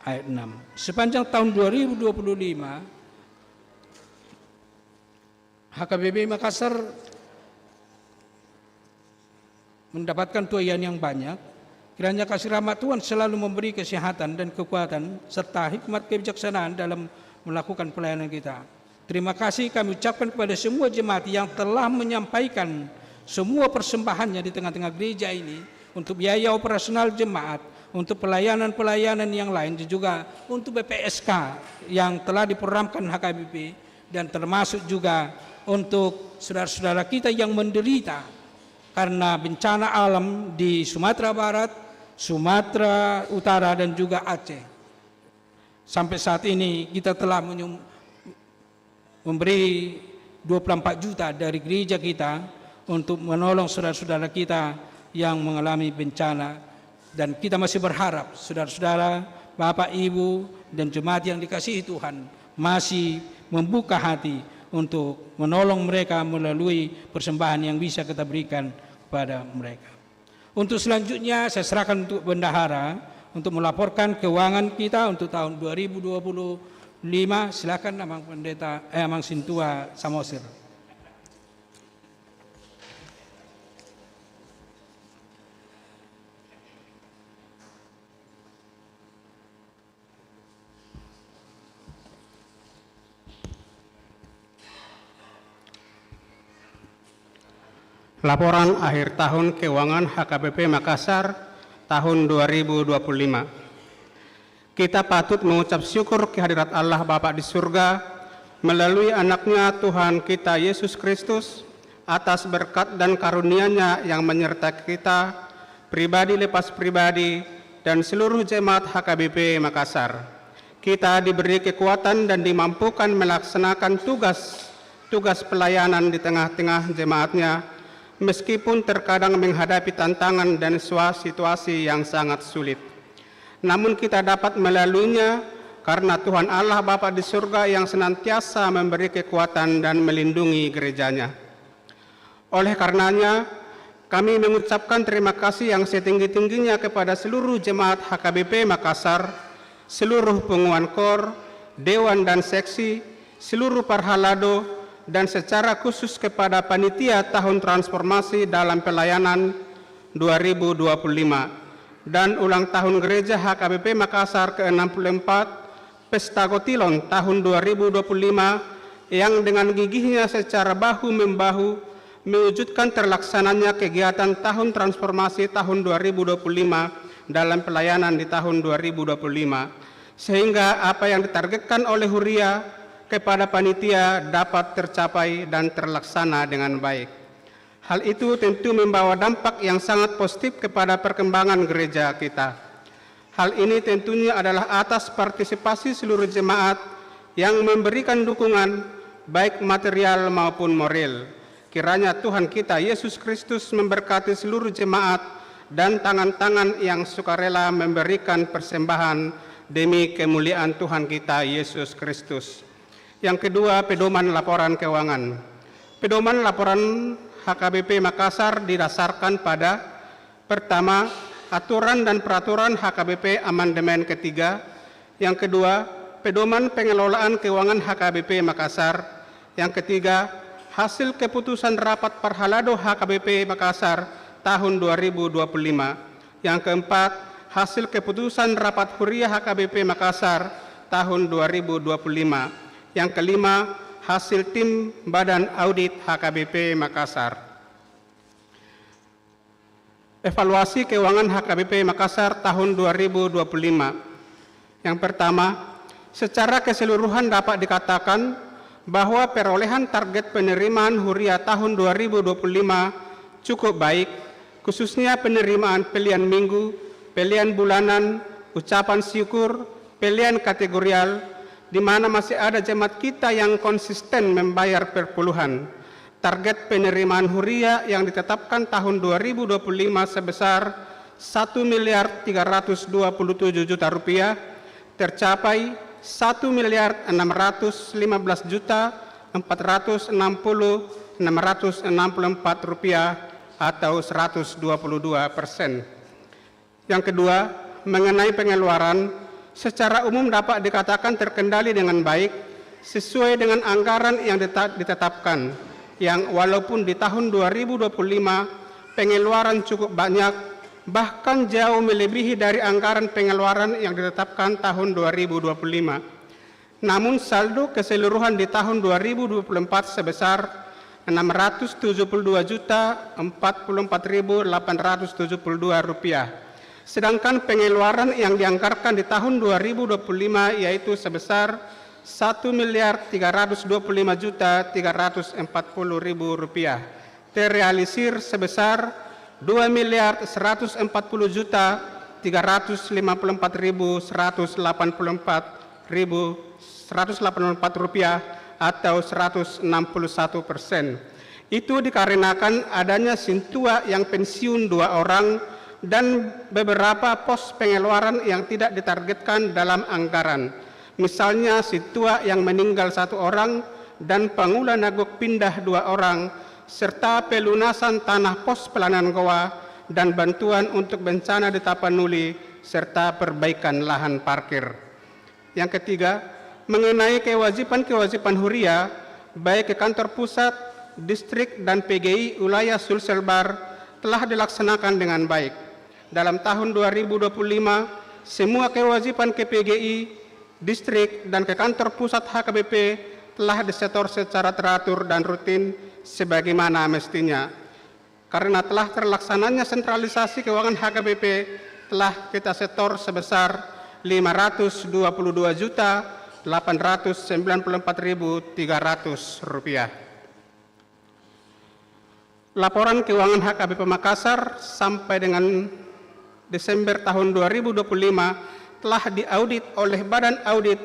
ayat 6. Sepanjang tahun 2025, HKBP Makassar mendapatkan tuaian yang banyak. Kiranya kasih rahmat Tuhan selalu memberi kesehatan dan kekuatan serta hikmat kebijaksanaan dalam melakukan pelayanan kita. Terima kasih kami ucapkan kepada semua jemaat yang telah menyampaikan semua persembahannya di tengah-tengah gereja ini untuk biaya operasional jemaat, untuk pelayanan-pelayanan yang lain, dan juga untuk BPSK yang telah diprogramkan HKBP, dan termasuk juga untuk saudara-saudara kita yang menderita karena bencana alam di Sumatera Barat, Sumatera Utara, dan juga Aceh. Sampai saat ini kita telah memberi 24 juta dari gereja kita untuk menolong saudara-saudara kita yang mengalami bencana. Dan kita masih berharap saudara-saudara, Bapak, Ibu, dan jemaat yang dikasihi Tuhan masih membuka hati untuk menolong mereka melalui persembahan yang bisa kita berikan kepada mereka. Untuk selanjutnya saya serahkan untuk bendahara untuk melaporkan keuangan kita untuk tahun 2025. Silakan Amang Pendeta Amang Sintua Samosir. Laporan akhir tahun keuangan HKBP Makassar tahun 2025. Kita patut mengucap syukur kehadirat Allah Bapa di surga melalui anaknya Tuhan kita Yesus Kristus atas berkat dan karunia-Nya yang menyertai kita, pribadi lepas pribadi, dan seluruh jemaat HKBP Makassar. Kita diberi kekuatan dan dimampukan melaksanakan tugas pelayanan di tengah-tengah jemaat-Nya, meskipun terkadang menghadapi tantangan dan situasi yang sangat sulit. Namun kita dapat melaluinya karena Tuhan Allah Bapa di surga yang senantiasa memberi kekuatan dan melindungi gerejanya. Oleh karenanya, kami mengucapkan terima kasih yang setinggi-tingginya kepada seluruh jemaat HKBP Makassar, seluruh pengumuman KOR, Dewan dan Seksi, seluruh parhalado, dan secara khusus kepada panitia tahun transformasi dalam pelayanan 2025 dan ulang tahun gereja HKBP Makassar ke-64 Pesta Kotilon tahun 2025 yang dengan gigihnya secara bahu-membahu mewujudkan terlaksananya kegiatan tahun transformasi tahun 2025 dalam pelayanan di tahun 2025, sehingga apa yang ditargetkan oleh Huria kepada panitia dapat tercapai dan terlaksana dengan baik. Hal itu tentu membawa dampak yang sangat positif kepada perkembangan gereja kita. Hal ini tentunya adalah atas partisipasi seluruh jemaat yang memberikan dukungan baik material maupun moral. Kiranya Tuhan kita Yesus Kristus memberkati seluruh jemaat dan tangan-tangan yang sukarela memberikan persembahan demi kemuliaan Tuhan kita Yesus Kristus. Yang kedua, pedoman laporan keuangan. Pedoman laporan HKBP Makassar didasarkan pada pertama, aturan dan peraturan HKBP amandemen ketiga. Yang kedua, pedoman pengelolaan keuangan HKBP Makassar. Yang ketiga, hasil keputusan rapat parhalado HKBP Makassar tahun 2025. Yang keempat, hasil keputusan rapat Huria HKBP Makassar tahun 2025. Yang kelima, hasil tim Badan Audit HKBP Makassar. Evaluasi keuangan HKBP Makassar tahun 2025. Yang pertama, secara keseluruhan dapat dikatakan bahwa perolehan target penerimaan Huria tahun 2025 cukup baik, khususnya penerimaan pelian minggu, pelian bulanan, ucapan syukur, pelian kategorial, di mana masih ada jemaat kita yang konsisten membayar perpuluhan. Target penerimaan Huria yang ditetapkan tahun 2025 sebesar 1.327.000.000 rupiah tercapai 1.615.460.664 rupiah atau 122%. Yang kedua, mengenai pengeluaran, secara umum dapat dikatakan terkendali dengan baik sesuai dengan anggaran yang ditetapkan, yang walaupun di tahun 2025 pengeluaran cukup banyak, bahkan jauh melebihi dari anggaran pengeluaran yang ditetapkan tahun 2025. Namun saldo keseluruhan di tahun 2024 sebesar Rp674.044.872, sedangkan pengeluaran yang dianggarkan di tahun 2025 yaitu sebesar Rp1.325.340.000, terrealisir sebesar Rp2.184.354.184 atau 161%. Itu dikarenakan adanya sintua yang pensiun 2 orang dan beberapa pos pengeluaran yang tidak ditargetkan dalam anggaran. Misalnya sintua yang meninggal 1 orang dan pangula nagok pindah 2 orang, serta pelunasan tanah pos pelanan goa dan bantuan untuk bencana di Tapanuli serta perbaikan lahan parkir. Yang ketiga, mengenai kewajiban-kewajiban huria baik ke kantor pusat, distrik dan PGI wilayah Sulselbar telah dilaksanakan dengan baik. Dalam tahun 2025, semua kewajiban ke PGI, distrik dan ke kantor pusat HKBP telah disetor secara teratur dan rutin sebagaimana mestinya. Karena telah terlaksananya sentralisasi keuangan HKBP, telah kita setor sebesar Rp522.894.300. Laporan keuangan HKBP Makassar sampai dengan Desember tahun 2025 telah diaudit oleh Badan Audit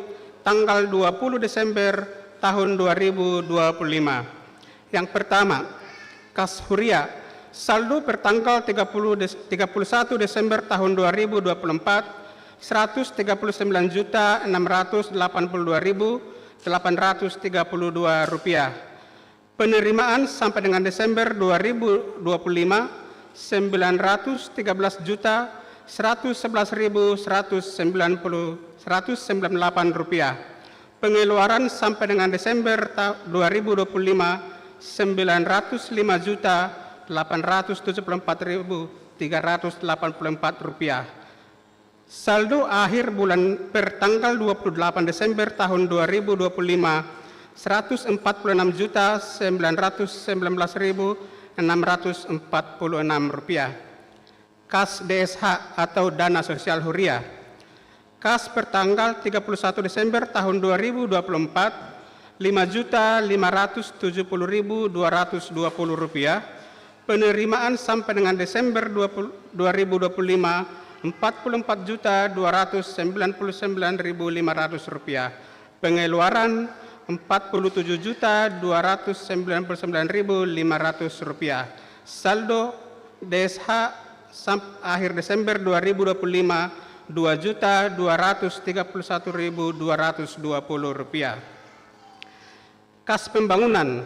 tanggal 20 Desember tahun 2025. Yang pertama, kas huria, saldo per tanggal 31 Desember tahun 2024, Rp139.682.832. Penerimaan sampai dengan Desember 2025, Rp913.111.198. Pengeluaran sampai dengan Desember 2025, Rp959.874.384. Saldo akhir bulan per tanggal 28 Desember tahun 2025, Rp149.919.646. Kas DSH atau dana sosial huria. Kas per tanggal 31 Desember tahun 2024, Rp5.570.220. Penerimaan sampai dengan Desember 2025, Rp47.299.500. Pengeluaran Rp47.299.500. Saldo DSH akhir Desember 2025 Rp2.231.220. Kas pembangunan,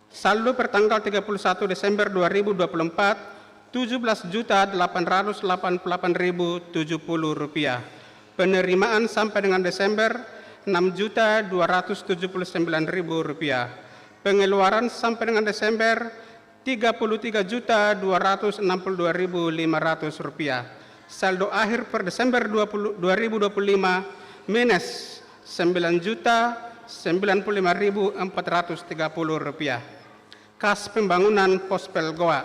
saldo per tanggal 31 Desember 2024 Rp17.888.070. Penerimaan sampai dengan Desember Rp6.279.000. Pengeluaran sampai dengan Desember Rp33.262.500. Saldo akhir per Desember 2025 minus Rp9.095.430. Kas pembangunan Pospel Goa.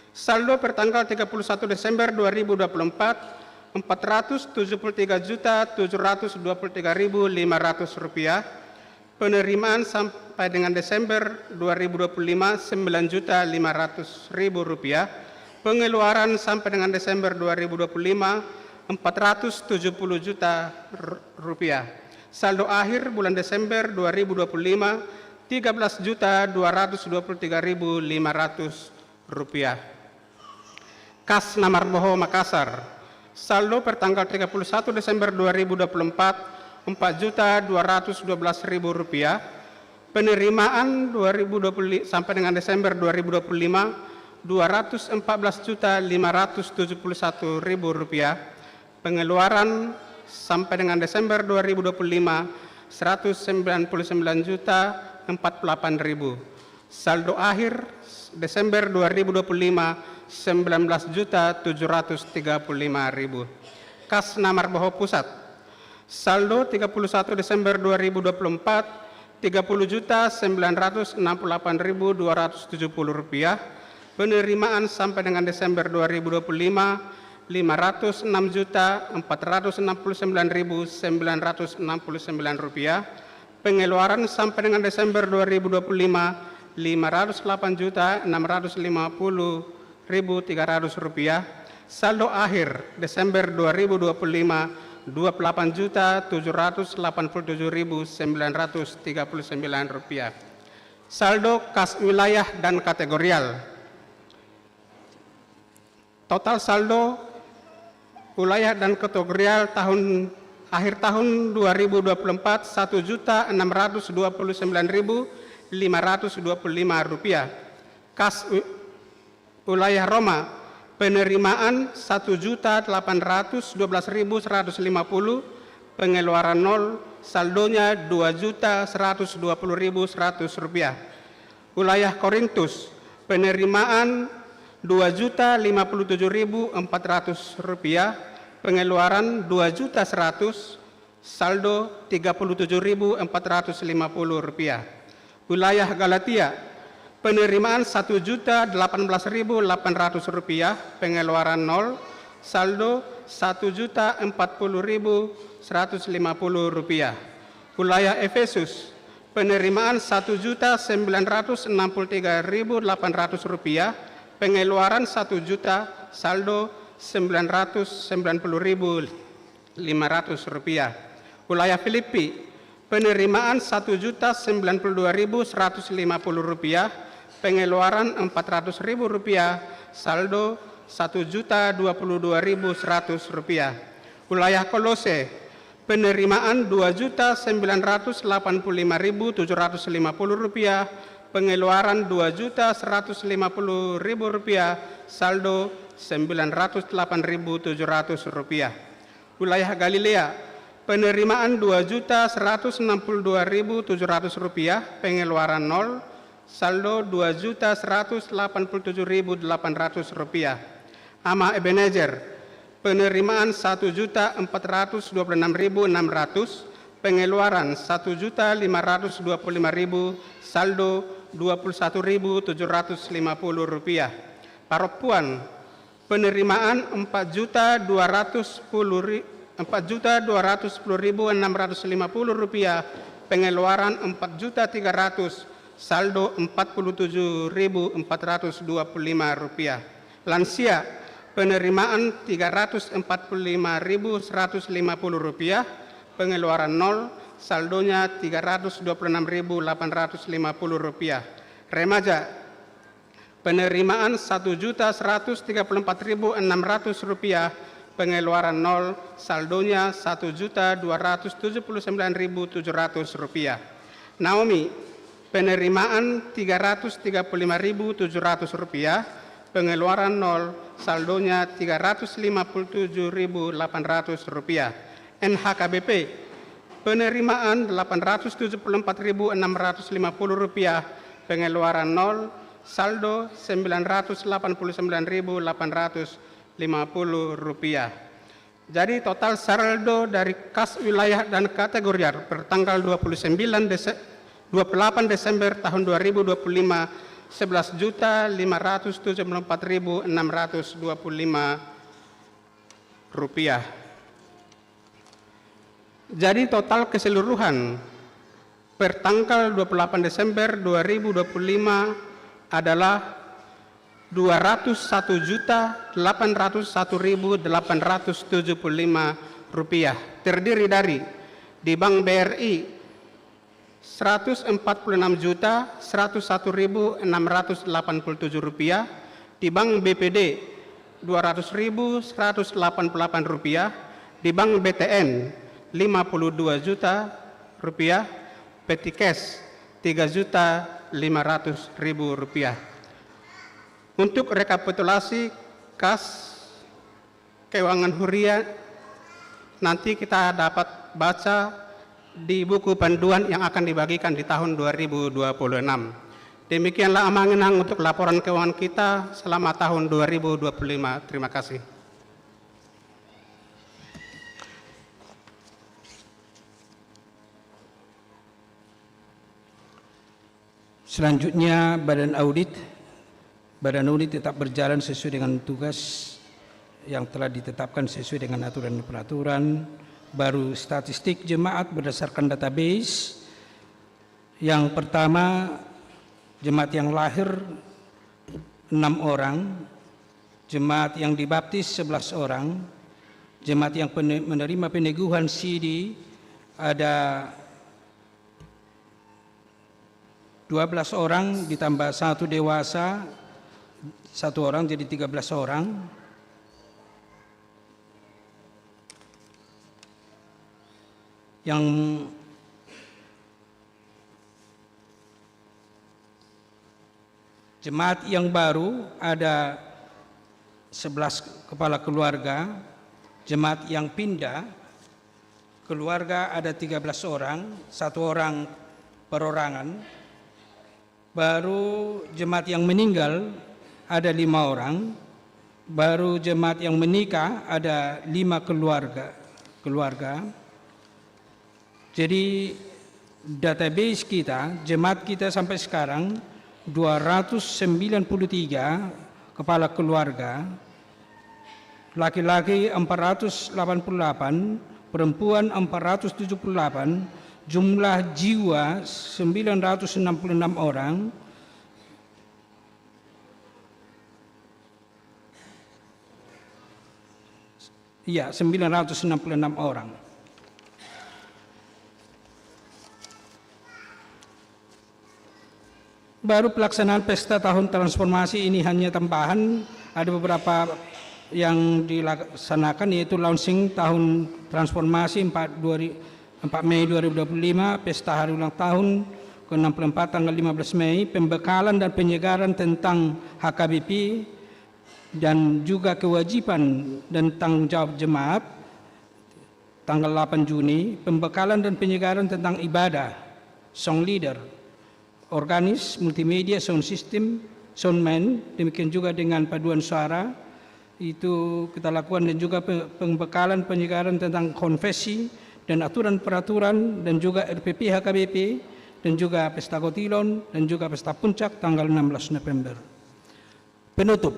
Saldo per tanggal 31 Desember 2024 Rp473.723.500. Penerimaan sampai dengan Desember 2025 Rp9.500.000. Pengeluaran sampai dengan Desember 2025 Rp470 juta. Saldo akhir bulan Desember 2025 Rp13.223.500. Kas Namarboho Makassar. Saldo per tanggal 31 Desember 2024 Rp4.212.000. Penerimaan 2020 sampai dengan Desember 2025 Rp214.571.000. Pengeluaran sampai dengan Desember 2025 Rp199.048.000. Saldo akhir Desember 2025 Rp19.735.000. Kas Namarboho Pusat, saldo 31 Desember 2024 Rp30.968.270. Penerimaan sampai dengan Desember 2025 Rp506.469.969. Pengeluaran sampai dengan Desember 2025 Rp508.650.300. Saldo akhir Desember 2025 Rp28.787.939. Saldo kas wilayah dan kategorial. Total saldo wilayah dan kategorial akhir tahun 2024 Rp1.629.525. Kas wilayah Roma, penerimaan Rp1.812.150, pengeluaran 0, saldonya Rp2.120.100. Wilayah Korintus, penerimaan Rp2.057.400, pengeluaran Rp2.100.000, saldo Rp37.450. Wilayah Galatia, penerimaan Rp1.018.800, pengeluaran 0, saldo Rp1.040.150. Wilayah Efesus, penerimaan Rp1.763.800, pengeluaran 1 juta, saldo Rp990.500. Wilayah Filipi, penerimaan Rp1.092.150, pengeluaran Rp400.000, saldo Rp1.022.100. Wilayah Kolose, penerimaan Rp2.985.750, pengeluaran Rp2.150.000, saldo Rp908.700. Wilayah Galilea, penerimaan Rp2.162.700, pengeluaran 0, saldo Rp2.187.800. Ama Ebenezer, penerimaan Rp1.426.600, pengeluaran Rp1.525.000, saldo Rp21.750. Paropuan, penerimaan Rp4.210.650, pengeluaran Rp4.300.000, saldo Rp47.425. Lansia, penerimaan Rp345.150, pengeluaran 0, saldonya Rp326.850. Remaja, penerimaan Rp1.134.600, pengeluaran 0, saldonya Rp1.279.700. Naomi, penerimaan Rp335.700, pengeluaran 0, saldonya Rp357.800. NHKBP, penerimaan Rp874.650, pengeluaran 0, saldo Rp989.850. Jadi total saldo dari kas wilayah dan kategorial pertanggal 28 Desember tahun 2025 Rp11.574.625. Jadi total keseluruhan pertanggal 28 Desember 2025 adalah Rp201.801.875, terdiri dari di Bank BRI Rp146.101.687, di Bank BPD Rp200.188, di Bank BTN Rp52 juta, Petikes Rp3.500.000. Untuk rekapitulasi kas keuangan huriah nanti kita dapat baca di buku panduan yang akan dibagikan di tahun 2026. Demikianlah amanah untuk laporan keuangan kita selama tahun 2025. Terima kasih. Selanjutnya Badan Audit tetap berjalan sesuai dengan tugas yang telah ditetapkan sesuai dengan aturan dan peraturan. Baru statistik jemaat berdasarkan database. Yang pertama, jemaat yang lahir 6 orang, jemaat yang dibaptis 11 orang, jemaat yang menerima peneguhan CD ada 12 orang ditambah 1 dewasa, 1 orang jadi 13 orang. Yang jemaat yang baru ada 11 kepala keluarga, jemaat yang pindah keluarga ada 13 orang, 1 orang perorangan. Baru jemaat yang meninggal ada 5 orang, baru jemaat yang menikah ada 5 keluarga. Jadi database kita, jemaat kita sampai sekarang 293 kepala keluarga, laki-laki 488, perempuan 478, jumlah jiwa 966 orang. Iya, 966 orang. Baru pelaksanaan pesta tahun transformasi ini hanya tambahan, ada beberapa yang dilaksanakan, yaitu launching tahun transformasi 4 Mei 2025, pesta hari ulang tahun ke-64 tanggal 15 Mei, pembekalan dan penyegaran tentang HKBP dan juga kewajiban dan tanggung jawab jemaat tanggal 8 Juni, pembekalan dan penyegaran tentang ibadah, song leader, organis, multimedia, sound system, soundman, demikian juga dengan paduan suara, itu kita lakukan, dan juga pembekalan penyegaran tentang konfesi dan aturan peraturan, dan juga RPP HKBP, dan juga pesta kotilon, dan juga pesta puncak tanggal 16 November. Penutup.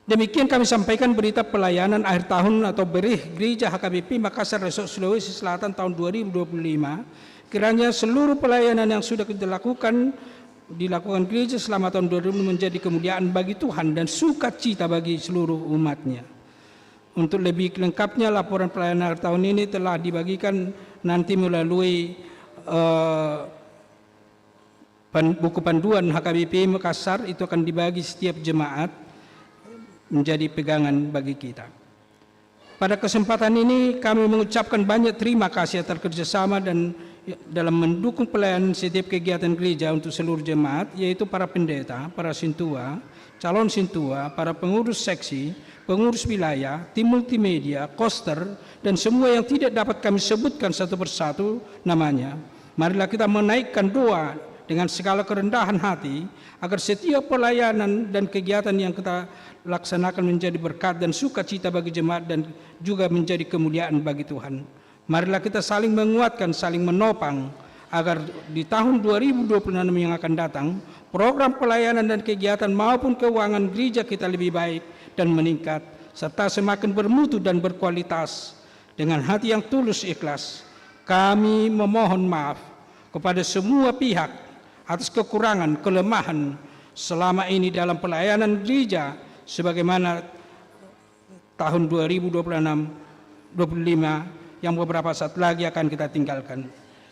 Demikian kami sampaikan berita pelayanan akhir tahun atau berih Gereja HKBP Makassar Resort Sulawesi Selatan tahun 2025. Kiranya seluruh pelayanan yang sudah kita dilakukan gereja selama tahun 2020 menjadi kemuliaan bagi Tuhan dan sukacita bagi seluruh umatnya. Untuk lebih lengkapnya, laporan pelayanan akhir tahun ini telah dibagikan nanti melalui buku panduan HKBP Makassar, itu akan dibagi setiap jemaat menjadi pegangan bagi kita. Pada kesempatan ini kami mengucapkan banyak terima kasih atas kerjasama dan dalam mendukung pelayanan setiap kegiatan gereja untuk seluruh jemaat, yaitu para pendeta, para sintua, calon sintua, para pengurus seksi, pengurus wilayah, tim multimedia, koster, dan semua yang tidak dapat kami sebutkan satu persatu namanya. Marilah kita menaikkan doa dengan segala kerendahan hati, agar setiap pelayanan dan kegiatan yang kita laksanakan menjadi berkat dan sukacita bagi jemaat dan juga menjadi kemuliaan bagi Tuhan. Marilah kita saling menguatkan, saling menopang, agar di tahun 2026 yang akan datang, program pelayanan dan kegiatan maupun keuangan gereja kita lebih baik dan meningkat, serta semakin bermutu dan berkualitas. Dengan hati yang tulus ikhlas, kami memohon maaf kepada semua pihak atas kekurangan, kelemahan selama ini dalam pelayanan gereja, sebagaimana tahun 2025 yang beberapa saat lagi akan kita tinggalkan.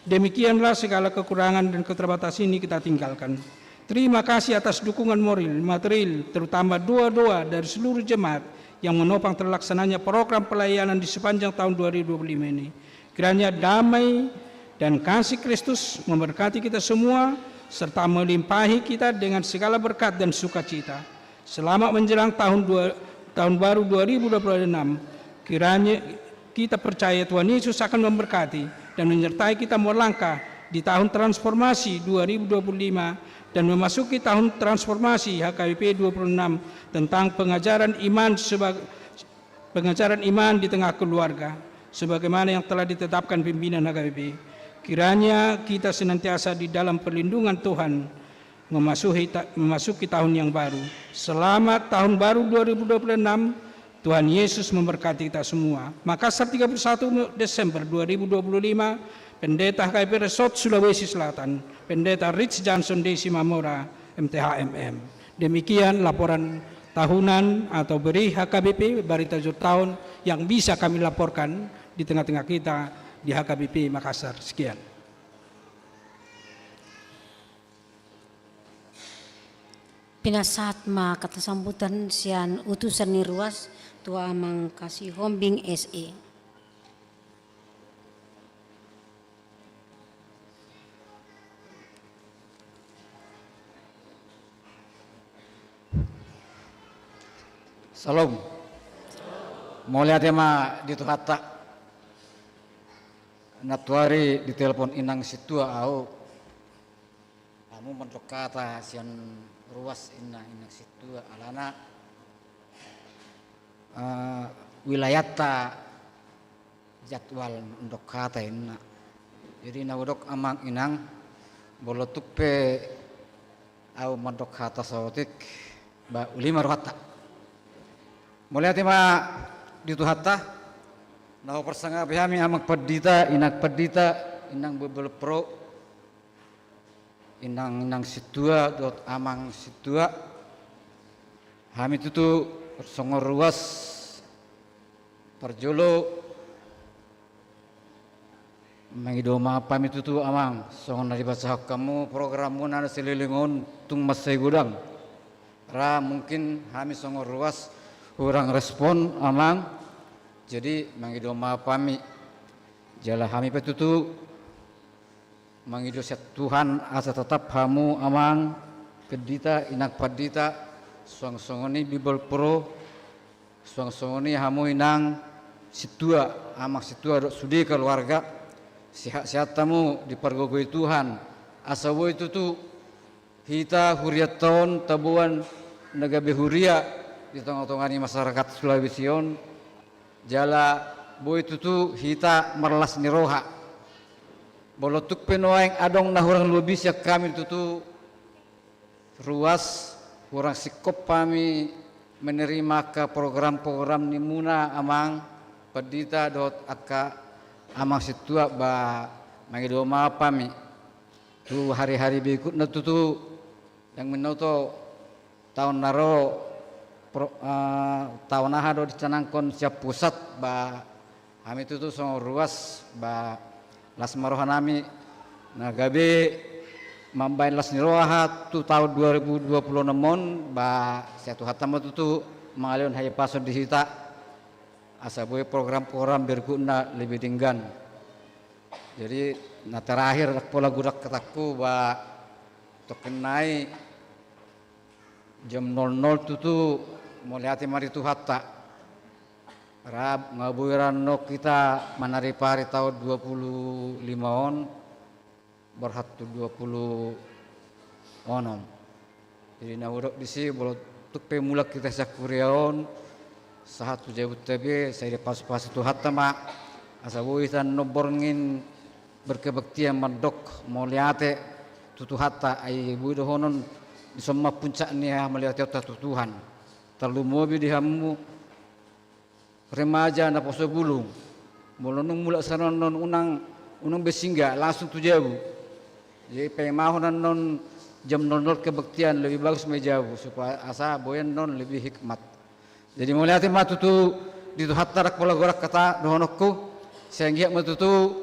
Demikianlah segala kekurangan dan keterbatasan ini kita tinggalkan. Terima kasih atas dukungan moral, material, terutama doa-doa dari seluruh jemaat yang menopang terlaksananya program pelayanan di sepanjang tahun 2025 ini. Kiranya damai dan kasih Kristus memberkati kita semua, serta melimpahi kita dengan segala berkat dan sukacita. Selamat menjelang tahun baru 2026. Kiranya kita percaya Tuhan Yesus akan memberkati dan menyertai kita melangkah di tahun transformasi 2025 dan memasuki tahun transformasi HKBP 26 tentang pengajaran iman di tengah keluarga sebagaimana yang telah ditetapkan pimpinan HKBP. Kiranya kita senantiasa di dalam perlindungan Tuhan memasuki tahun yang baru. Selamat tahun baru 2026. Tuhan Yesus memberkati kita semua. Makassar 31 Desember 2025, Pendeta HKBP Resort Sulawesi Selatan, Pendeta Rich Johnson Desi Mamora, MTHMM. Demikian laporan tahunan atau beri HKBP Barita Akhir Tahun yang bisa kami laporkan di tengah-tengah kita di HKBP Makassar. Sekian. Pinasat ma kata sambutan sian utusan ni ruas tua amang kasih hombing SE. Salam. Mau lihat tema di Tuhata. Natuari di telepon inang situa au. Kamu mentok kata sian ruas inang situa alana wilayata jadwal untuk kata inna. Jadi nawdok amang inang bolotuk pe au mentok kata sawotik ba ulima rohata. Mulai tema di Tuhata, nah persangga kami amak pedita, inang bebel pro, inang situa, dot amang situa, kami itu songor ruas, perjolo, mengidoma pami itu amang, songor dari bahasa kamu program nana selilingon tung masai gudang, mungkin kami songor ruas. Kurang respon amang, jadi mangidoma pami jala kami petutu mangido set Tuhan asa tetap hamu amang kedita inak padita suang-suangoni Bible Pro suang-suangoni hamu inang situa amang situa dok sudi keluarga sehat-sehat tamu dipergogoi Tuhan asa wo itu tu hita huriaton tabuan nagabe huria di tengah-tengah masyarakat Sulawesi jala boy tutu hita merlas niroha bolotuk penoaing adong nahurang lubis ya kami tutu ruas kurang sikop kami menerima ke program-program nimuna amang pedita dot aka amang situa ba mangidoma pami tu hari-hari berikutnya tutu yang menoto tahun naro tahun nahado dicanangkon siap pusat ba kami itu tuh song ruas ba las marohan nami nah gabe mambain las niroha tu tahun 2026 ba satu hatam itu mangalion haya pason di hita asa boy program-program berguna lebih tinggan jadi nah terakhir pola gudak kataku ba tokenai jam 00 tutu mulai mari Tuhata rab ngabuiran no kita manari pari tahun 25 on berhatu 20 onom jadi nawudok disi bolot tuk pemulak kita sakuriaon sahatu jabut tabe saya pas Tuhata mak asa buisan no borngin berkebaktian mandok moliate Tuhata ai buido honon di semua puncak nia melihat Tuhan terlalu mobil di hamu remaja na poso bulung molonong mulak sanon non unang besingga langsung tu jauh jadi pemahonan non jam 00 kebaktian lebih bagus menjauh supaya asa boyan non lebih hikmat jadi mulai hati matutu di Tuhata rak pola gorak kata dohonokku sehingga matutu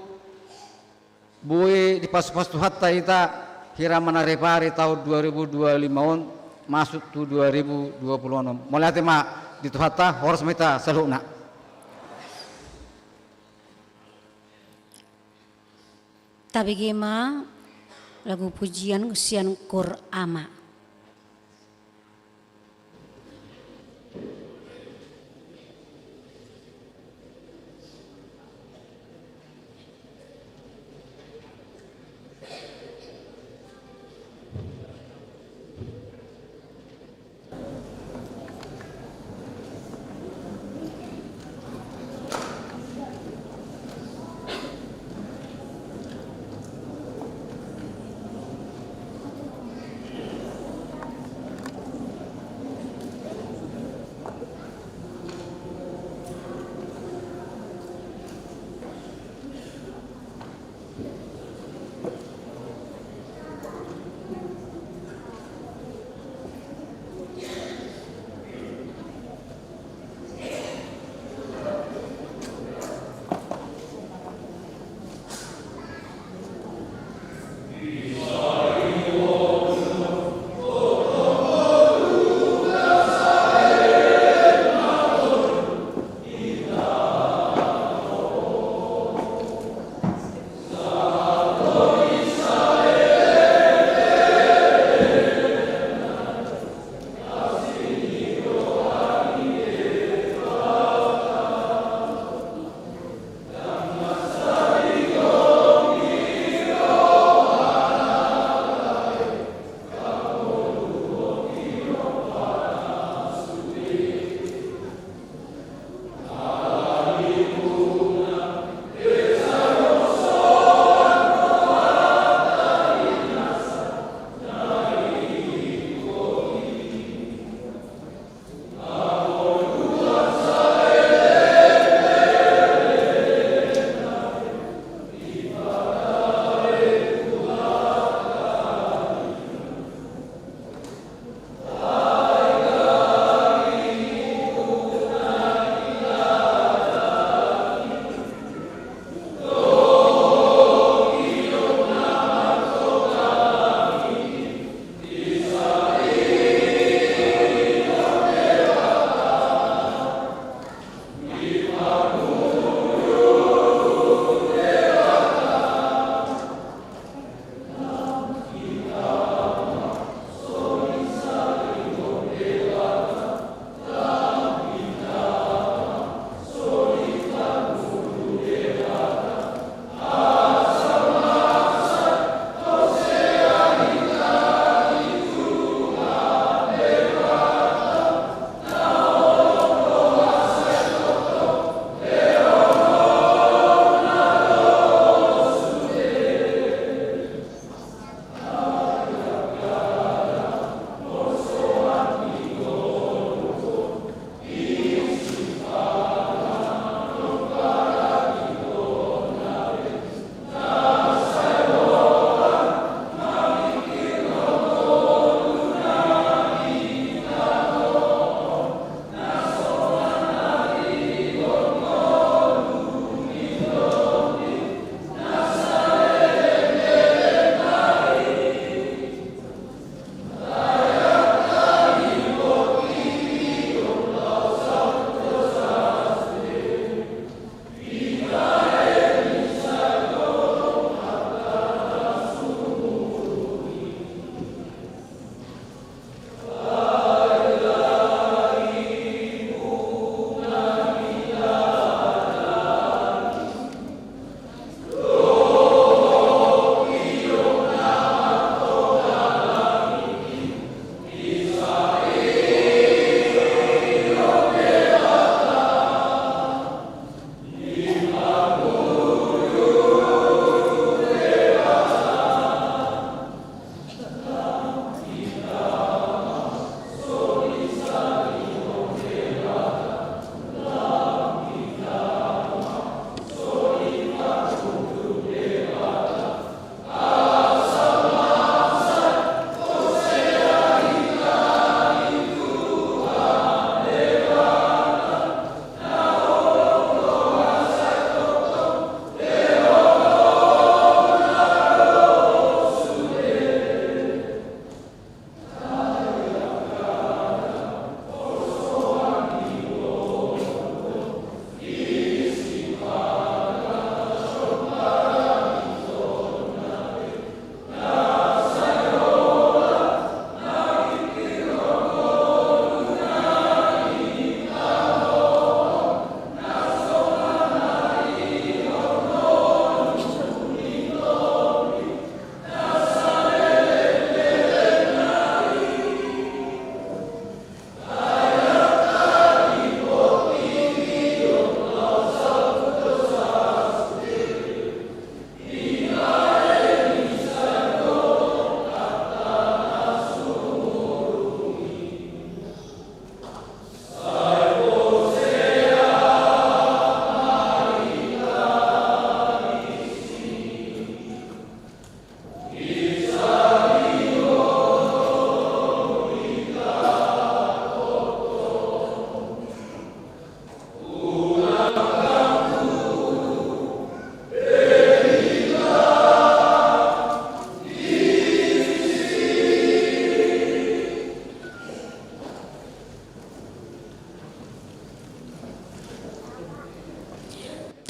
boy di pas-pas Tuhata ita hiraman repari tahun 2025 on masuk tu 2026 mulai tema di Tuhata harus meta saluna Tabi gema lagu pujian usian Kur Ama.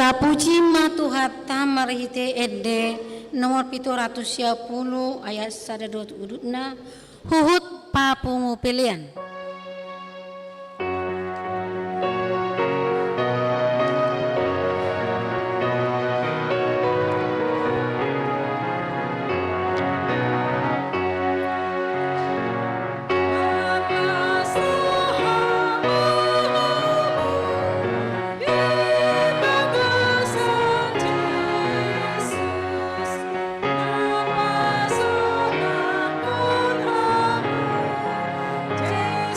Tapuji matuhat tamarhite ede nomor 710 ayat 1 huhut papungu pilihan. Yesus,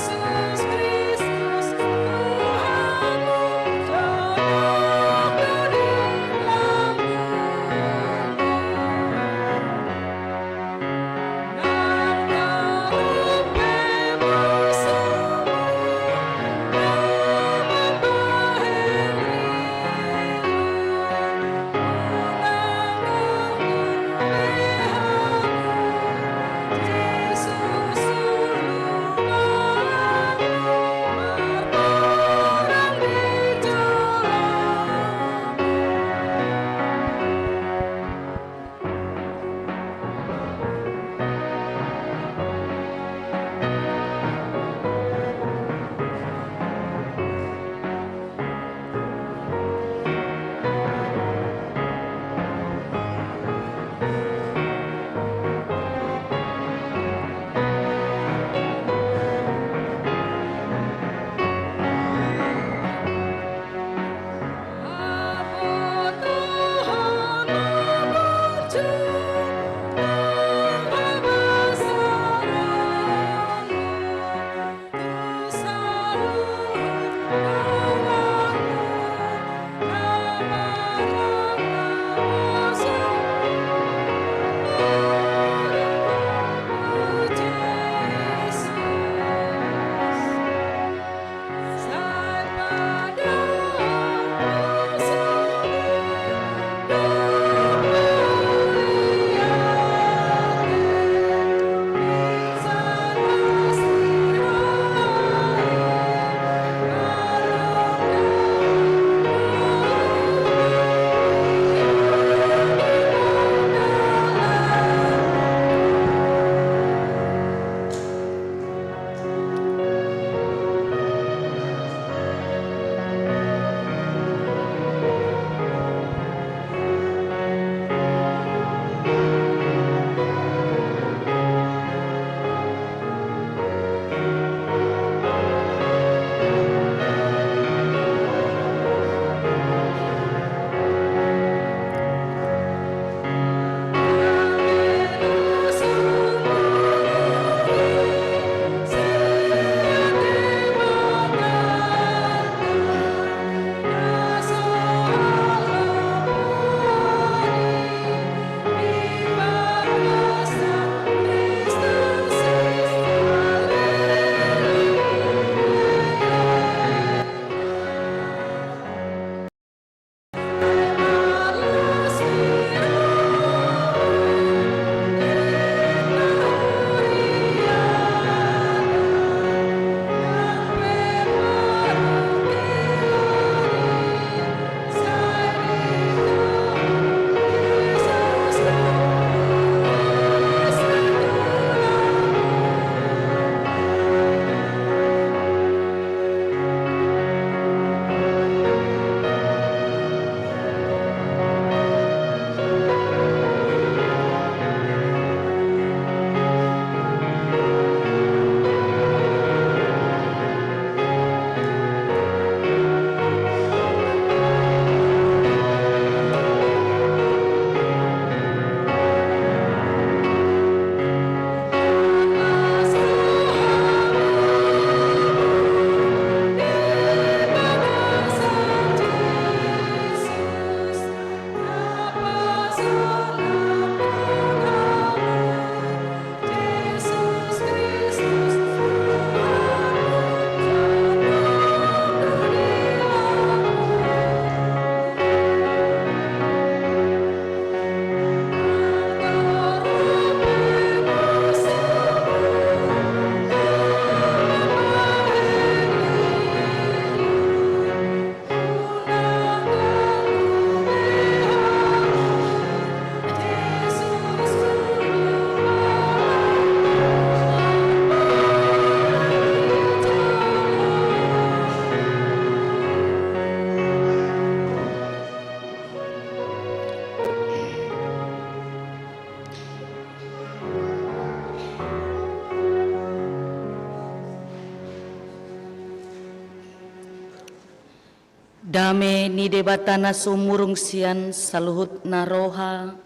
Dame ni debatana sumurung sian saluhut naroha,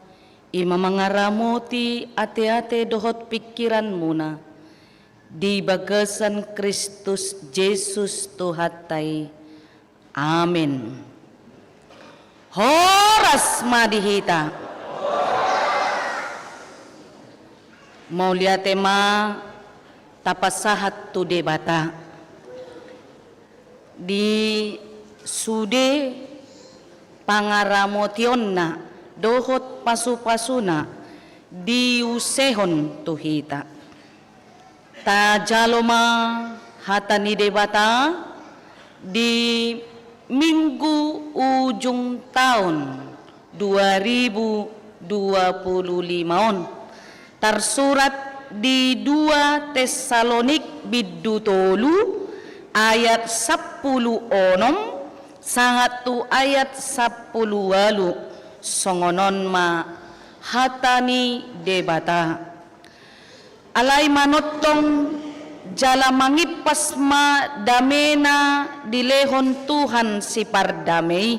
ima mangaramoti ate-ate dohot pikiran muna, di bagasan Kristus Yesus Tuhatai. Amin. Horas madihita. Mau lihat tema tapasahat tu debata. Di sude pangaramotionna dohot pasu-pasuna diusehon tuhita. Ta jaloma hatani debata di minggu ujung tahun 2025 tersurat di 2 Tesalonik bidu tolu ayat 10 onom sangatu ayat 10 walu songonon ma hatani debata alai manotong jala mangipas ma damena dilehon Tuhan si pardamei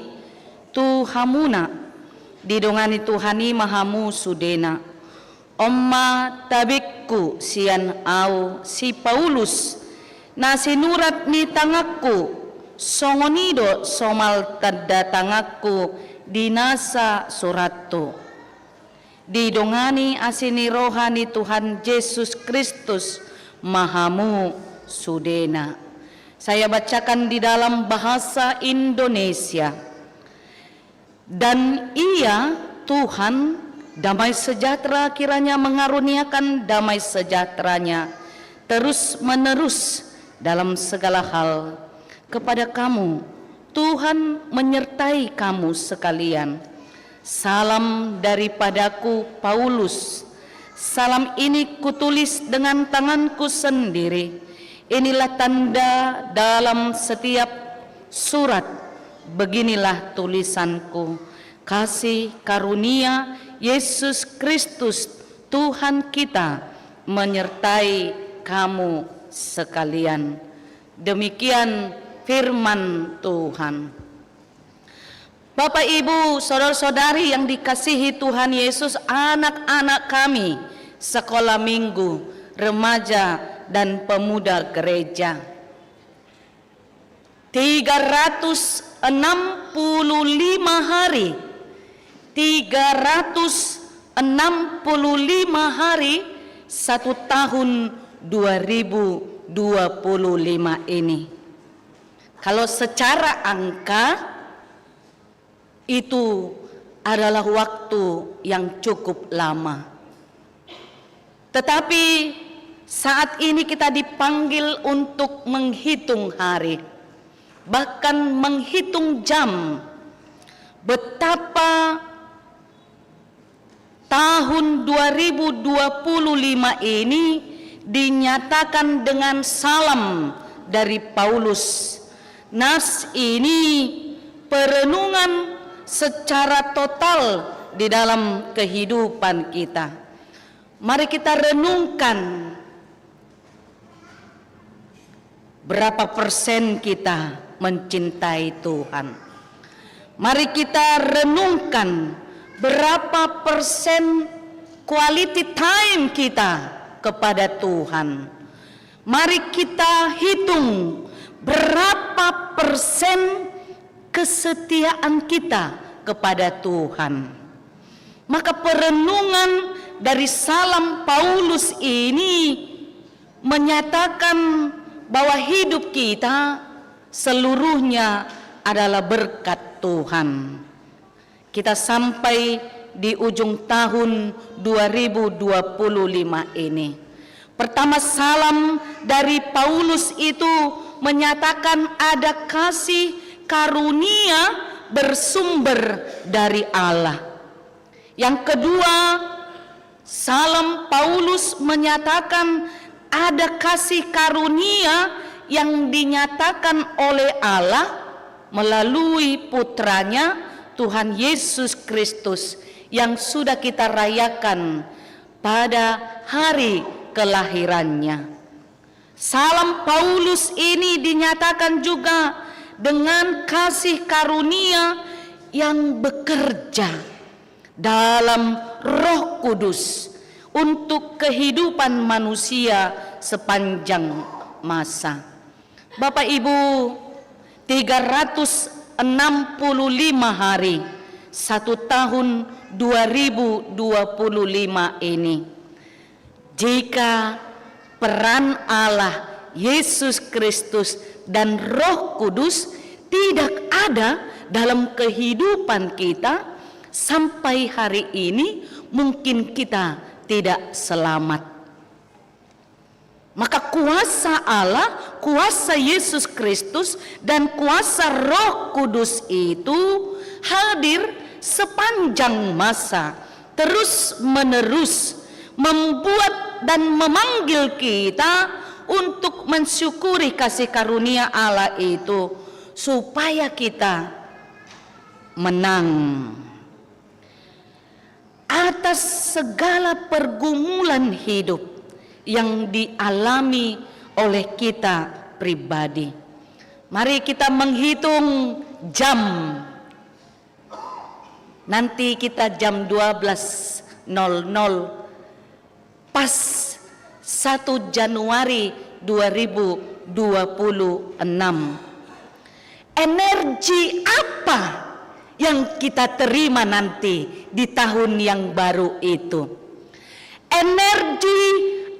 Tuhamuna didongani Tuhani mahamu sudena Omma tabikku sian au si Paulus na sinurat ni tangakku songonido somal tanda tangakku dinasa suratto didongani asini rohani Tuhan Yesus Kristus mahamu sudena. Saya bacakan di dalam bahasa Indonesia. Dan ia Tuhan damai sejahtera kiranya mengaruniakan damai sejahteranya terus menerus dalam segala hal kepada kamu. Tuhan menyertai kamu sekalian. Salam daripadaku Paulus. Salam ini kutulis dengan tanganku sendiri. Inilah tanda dalam setiap surat. Beginilah tulisanku. Kasih karunia Yesus Kristus Tuhan kita menyertai kamu sekalian. Demikian firman Tuhan. Bapak Ibu, saudara-saudari yang dikasihi Tuhan Yesus, anak-anak kami sekolah minggu, remaja dan pemuda gereja. 365 hari 365 hari 1 tahun 2025 ini. Kalau secara angka itu adalah waktu yang cukup lama. Tetapi saat ini kita dipanggil untuk menghitung hari, bahkan menghitung jam. Betapa tahun 2025 ini dinyatakan dengan salam dari Paulus. Nas ini perenungan secara total di dalam kehidupan kita. Mari kita renungkan berapa persen kita mencintai Tuhan. Mari kita renungkan berapa persen quality time kita kepada Tuhan. Mari kita hitung berapa persen kesetiaan kita kepada Tuhan. Maka perenungan dari salam Paulus ini menyatakan bahwa hidup kita seluruhnya adalah berkat Tuhan. Kita sampai di ujung tahun 2025 ini. Pertama, salam dari Paulus itu menyatakan ada kasih karunia bersumber dari Allah. Yang kedua, salam Paulus menyatakan ada kasih karunia yang dinyatakan oleh Allah melalui putranya Tuhan Yesus Kristus yang sudah kita rayakan pada hari kelahirannya. Salam Paulus ini dinyatakan juga dengan kasih karunia yang bekerja dalam Roh Kudus untuk kehidupan manusia sepanjang masa. Bapak Ibu, 365 hari 1 tahun 2025 ini, jika peran Allah, Yesus Kristus dan Roh Kudus tidak ada dalam kehidupan kita, sampai hari ini mungkin kita tidak selamat. Maka kuasa Allah, kuasa Yesus Kristus dan kuasa Roh Kudus itu hadir sepanjang masa, terus menerus membuat dan memanggil kita untuk mensyukuri kasih karunia Allah itu, supaya kita menang atas segala pergumulan hidup yang dialami oleh kita pribadi. Mari kita menghitung jam. Nanti kita jam 12.00 pas 1 Januari 2026. Energi apa yang kita terima nanti di tahun yang baru itu? Energi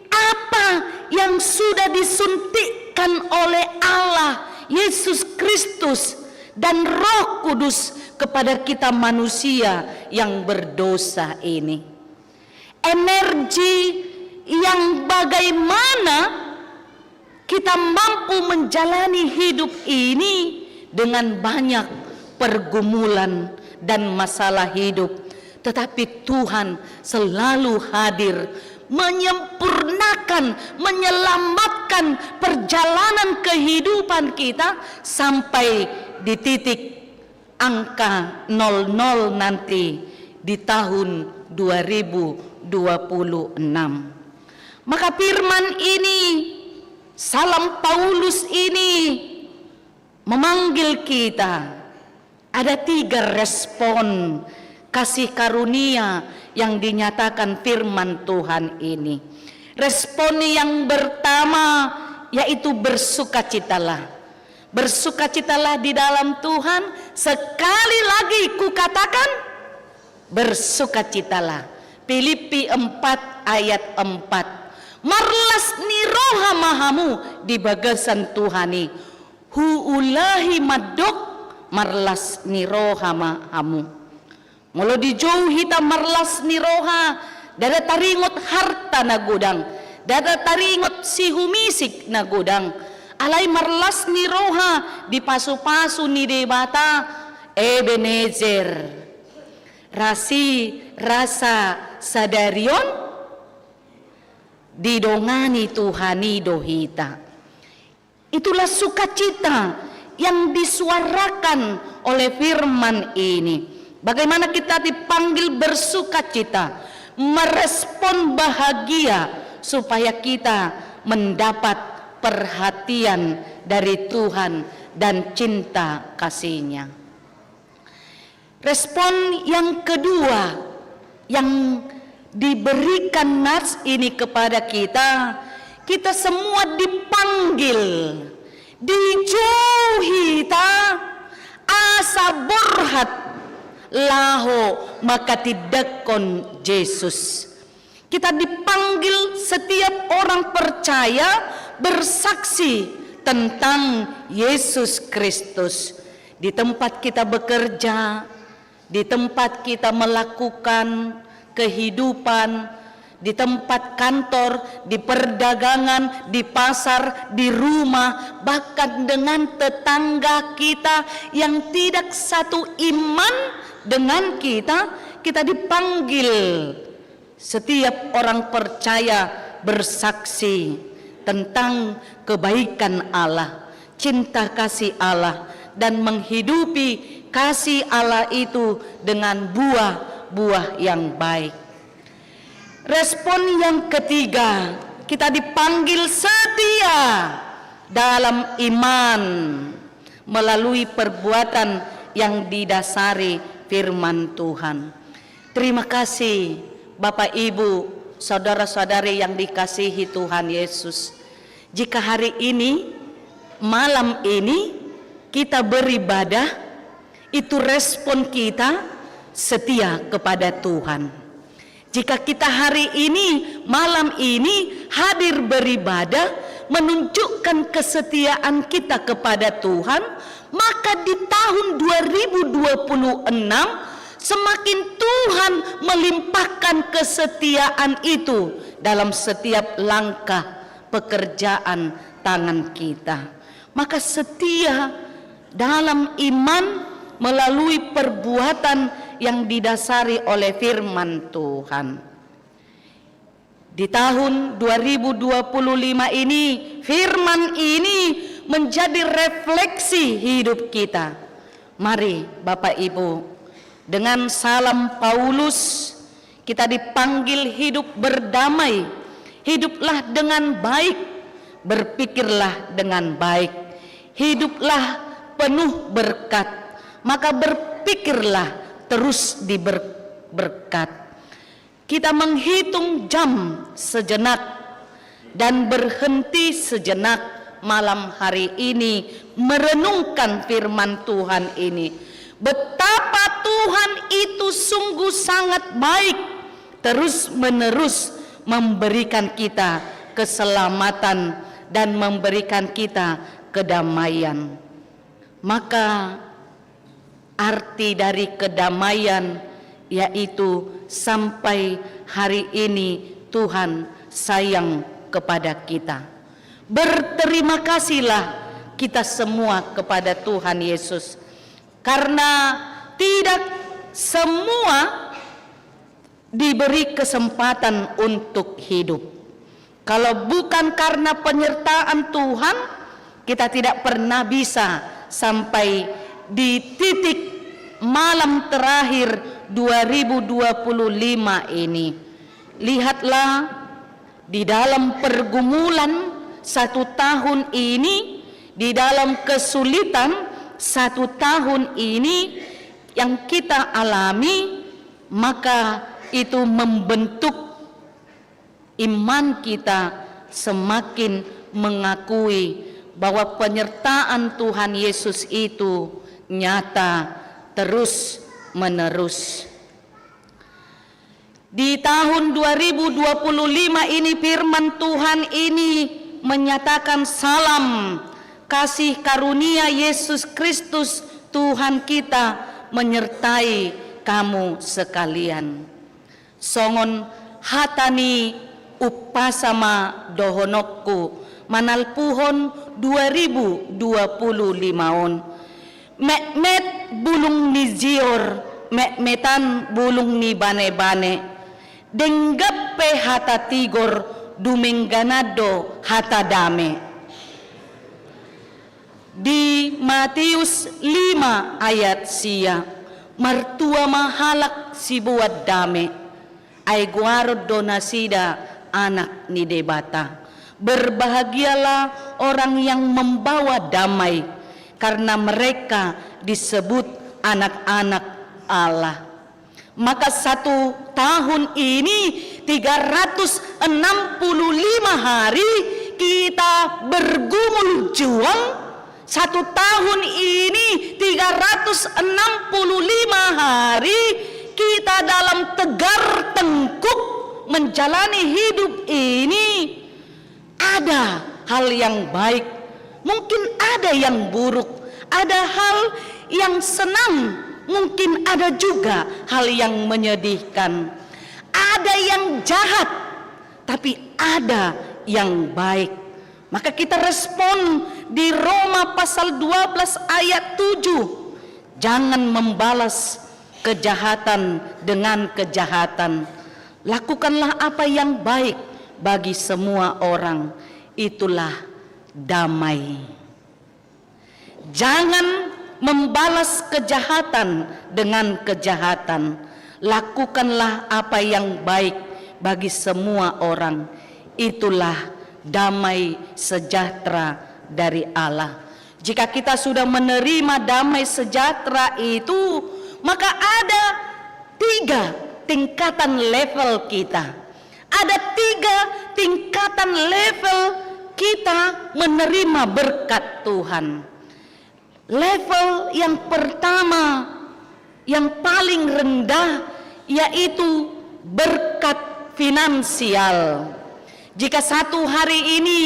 apa yang sudah disuntikkan oleh Allah, Yesus Kristus dan Roh Kudus kepada kita manusia yang berdosa ini? Energi yang bagaimana kita mampu menjalani hidup ini dengan banyak pergumulan dan masalah hidup, tetapi Tuhan selalu hadir menyempurnakan, menyelamatkan perjalanan kehidupan kita sampai di titik angka 00 nanti di tahun 2026. Maka firman ini, salam Paulus ini memanggil kita. Ada 3 respon kasih karunia yang dinyatakan firman Tuhan ini. Respon yang pertama yaitu bersukacitalah. Bersukacitalah di dalam Tuhan. Sekali lagi kukatakan, bersukacitalah. Filipi 4 ayat 4. Marlas ni roha mahamu di bagasan Tuhani. Huulahi madok marlas ni roha mahamu. Mula dijauhi ta marlas ni roha, dada taringot harta na gudang, dada taringot si humisik na gudang. Alay marlas ni roha di pasu-pasu ni debata Ebenezer. Rasi rasa sadarion didongani Tuhani dohita. Itulah sukacita yang disuarakan oleh firman ini. Bagaimana kita dipanggil bersukacita, merespon bahagia supaya kita mendapat perhatian dari Tuhan dan cinta kasih-Nya. Respon yang kedua yang diberikan nas ini kepada kita, kita semua dipanggil, dijauhi ta asa borhat laho maka tidak kon Yesus. Kita dipanggil setiap orang percaya bersaksi tentang Yesus Kristus di tempat kita bekerja, di tempat kita melakukan kehidupan, di tempat kantor, di perdagangan, di pasar, di rumah, bahkan dengan tetangga kita yang tidak satu iman dengan kita, kita dipanggil setiap orang percaya bersaksi tentang kebaikan Allah, cinta kasih Allah, dan menghidupi kasih Allah itu dengan buah-buah yang baik. Respon yang ketiga, kita dipanggil setia dalam iman, melalui perbuatan yang didasari firman Tuhan. Terima kasih Bapak Ibu, saudara-saudari yang dikasihi Tuhan Yesus. Jika hari ini, malam ini kita beribadah, itu respon kita setia kepada Tuhan. Jika kita hari ini, malam ini hadir beribadah, menunjukkan kesetiaan kita kepada Tuhan, maka di tahun 2026 semakin Tuhan melimpahkan kesetiaan itu dalam setiap langkah pekerjaan tangan kita. Maka setia dalam iman melalui perbuatan yang didasari oleh firman Tuhan. Di tahun 2025 ini, firman ini menjadi refleksi hidup kita. Mari Bapak Ibu, dengan salam Paulus kita dipanggil hidup berdamai. Hiduplah dengan baik, berpikirlah dengan baik, hiduplah penuh berkat, maka berpikirlah terus diberkat. Kita menghitung jam sejenak dan berhenti sejenak malam hari ini merenungkan firman Tuhan ini. Betapa Tuhan itu sungguh sangat baik, terus menerus memberikan kita keselamatan dan memberikan kita kedamaian. Maka arti dari kedamaian yaitu sampai hari ini Tuhan sayang kepada kita. Berterima kasihlah kita semua kepada Tuhan Yesus, karena tidak semua diberi kesempatan untuk hidup. Kalau bukan karena penyertaan Tuhan, kita tidak pernah bisa sampai di titik malam terakhir 2025 ini. Lihatlah di dalam pergumulan 1 tahun ini, di dalam kesulitan 1 tahun ini yang kita alami, maka itu membentuk iman kita semakin mengakui bahwa penyertaan Tuhan Yesus itu nyata terus menerus. Di tahun 2025 ini firman Tuhan ini menyatakan salam kasih karunia Yesus Kristus Tuhan kita menyertai kamu sekalian. Songon hatani upasama dohonokku manalpuhon 2025 Mekmet bulung ni zior, mekmetan bulung ni bane-bane. Denggape hata tigor, dumengganado hata dame. Di Matius 5 ayat sia, mertua mahalak si buat dame. Ay guarod donasida anak ni debata. Berbahagialah orang yang membawa damai, karena mereka disebut anak-anak Allah. Maka 1 tahun ini 365 hari kita bergumul juang. 1 tahun ini 365 hari kita dalam tegar tengkuk menjalani hidup ini. Ada hal yang baik, mungkin ada yang buruk, ada hal yang senang, mungkin ada juga hal yang menyedihkan. Ada yang jahat, tapi ada yang baik. Maka kita respon di Roma pasal 12 ayat 7. Jangan membalas kejahatan dengan kejahatan. Lakukanlah apa yang baik bagi semua orang. Itulah damai. Jangan membalas kejahatan dengan kejahatan. Lakukanlah apa yang baik bagi semua orang. Itulah damai sejahtera dari Allah. Jika kita sudah menerima damai sejahtera itu, maka ada 3 tingkatan level kita. Ada 3 tingkatan level kita menerima berkat Tuhan. Level yang pertama, yang paling rendah, yaitu berkat finansial. Jika satu hari ini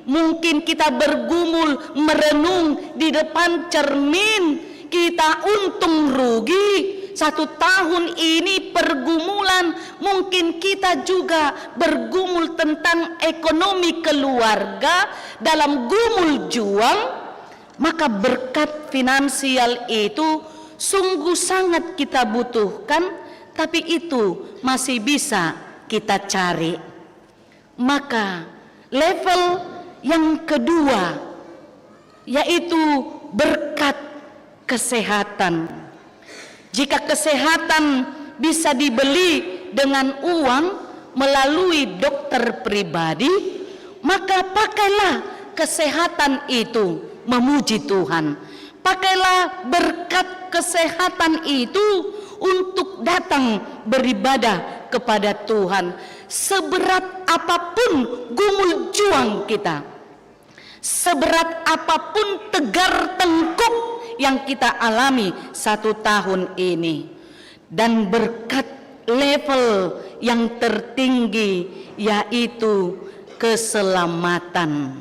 mungkin kita bergumul merenung di depan cermin, kita untung rugi. 1 tahun ini pergumulan, mungkin kita juga bergumul tentang ekonomi keluarga dalam gumul juang, maka berkat finansial itu sungguh sangat kita butuhkan, tapi itu masih bisa kita cari. Maka level yang kedua yaitu berkat kesehatan. Jika kesehatan bisa dibeli dengan uang melalui dokter pribadi, maka pakailah kesehatan itu memuji Tuhan. Pakailah berkat kesehatan itu untuk datang beribadah kepada Tuhan. Seberat apapun gumul juang kita, seberat apapun tegar tengkuk yang kita alami 1 tahun ini, dan berkat level yang tertinggi yaitu keselamatan.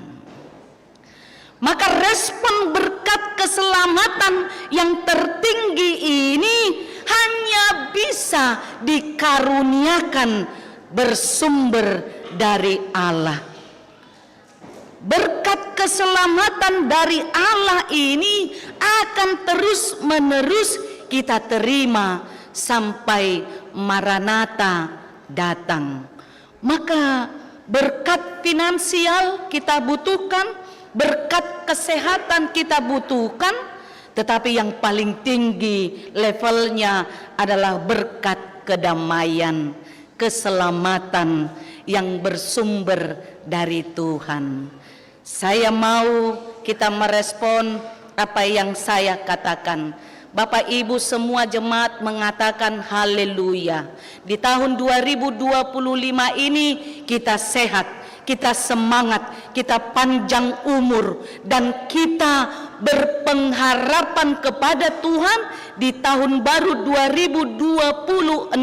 Maka respon berkat keselamatan yang tertinggi ini hanya bisa dikaruniakan bersumber dari Allah. Berkat keselamatan dari Allah ini akan terus-menerus kita terima sampai Maranatha datang. Maka berkat finansial kita butuhkan, berkat kesehatan kita butuhkan, tetapi yang paling tinggi levelnya adalah berkat kedamaian, keselamatan yang bersumber dari Tuhan. Saya mau kita merespon apa yang saya katakan. Bapak Ibu semua jemaat mengatakan haleluya. Di tahun 2025 ini kita sehat, kita semangat, kita panjang umur, dan kita berpengharapan kepada Tuhan di tahun baru 2026.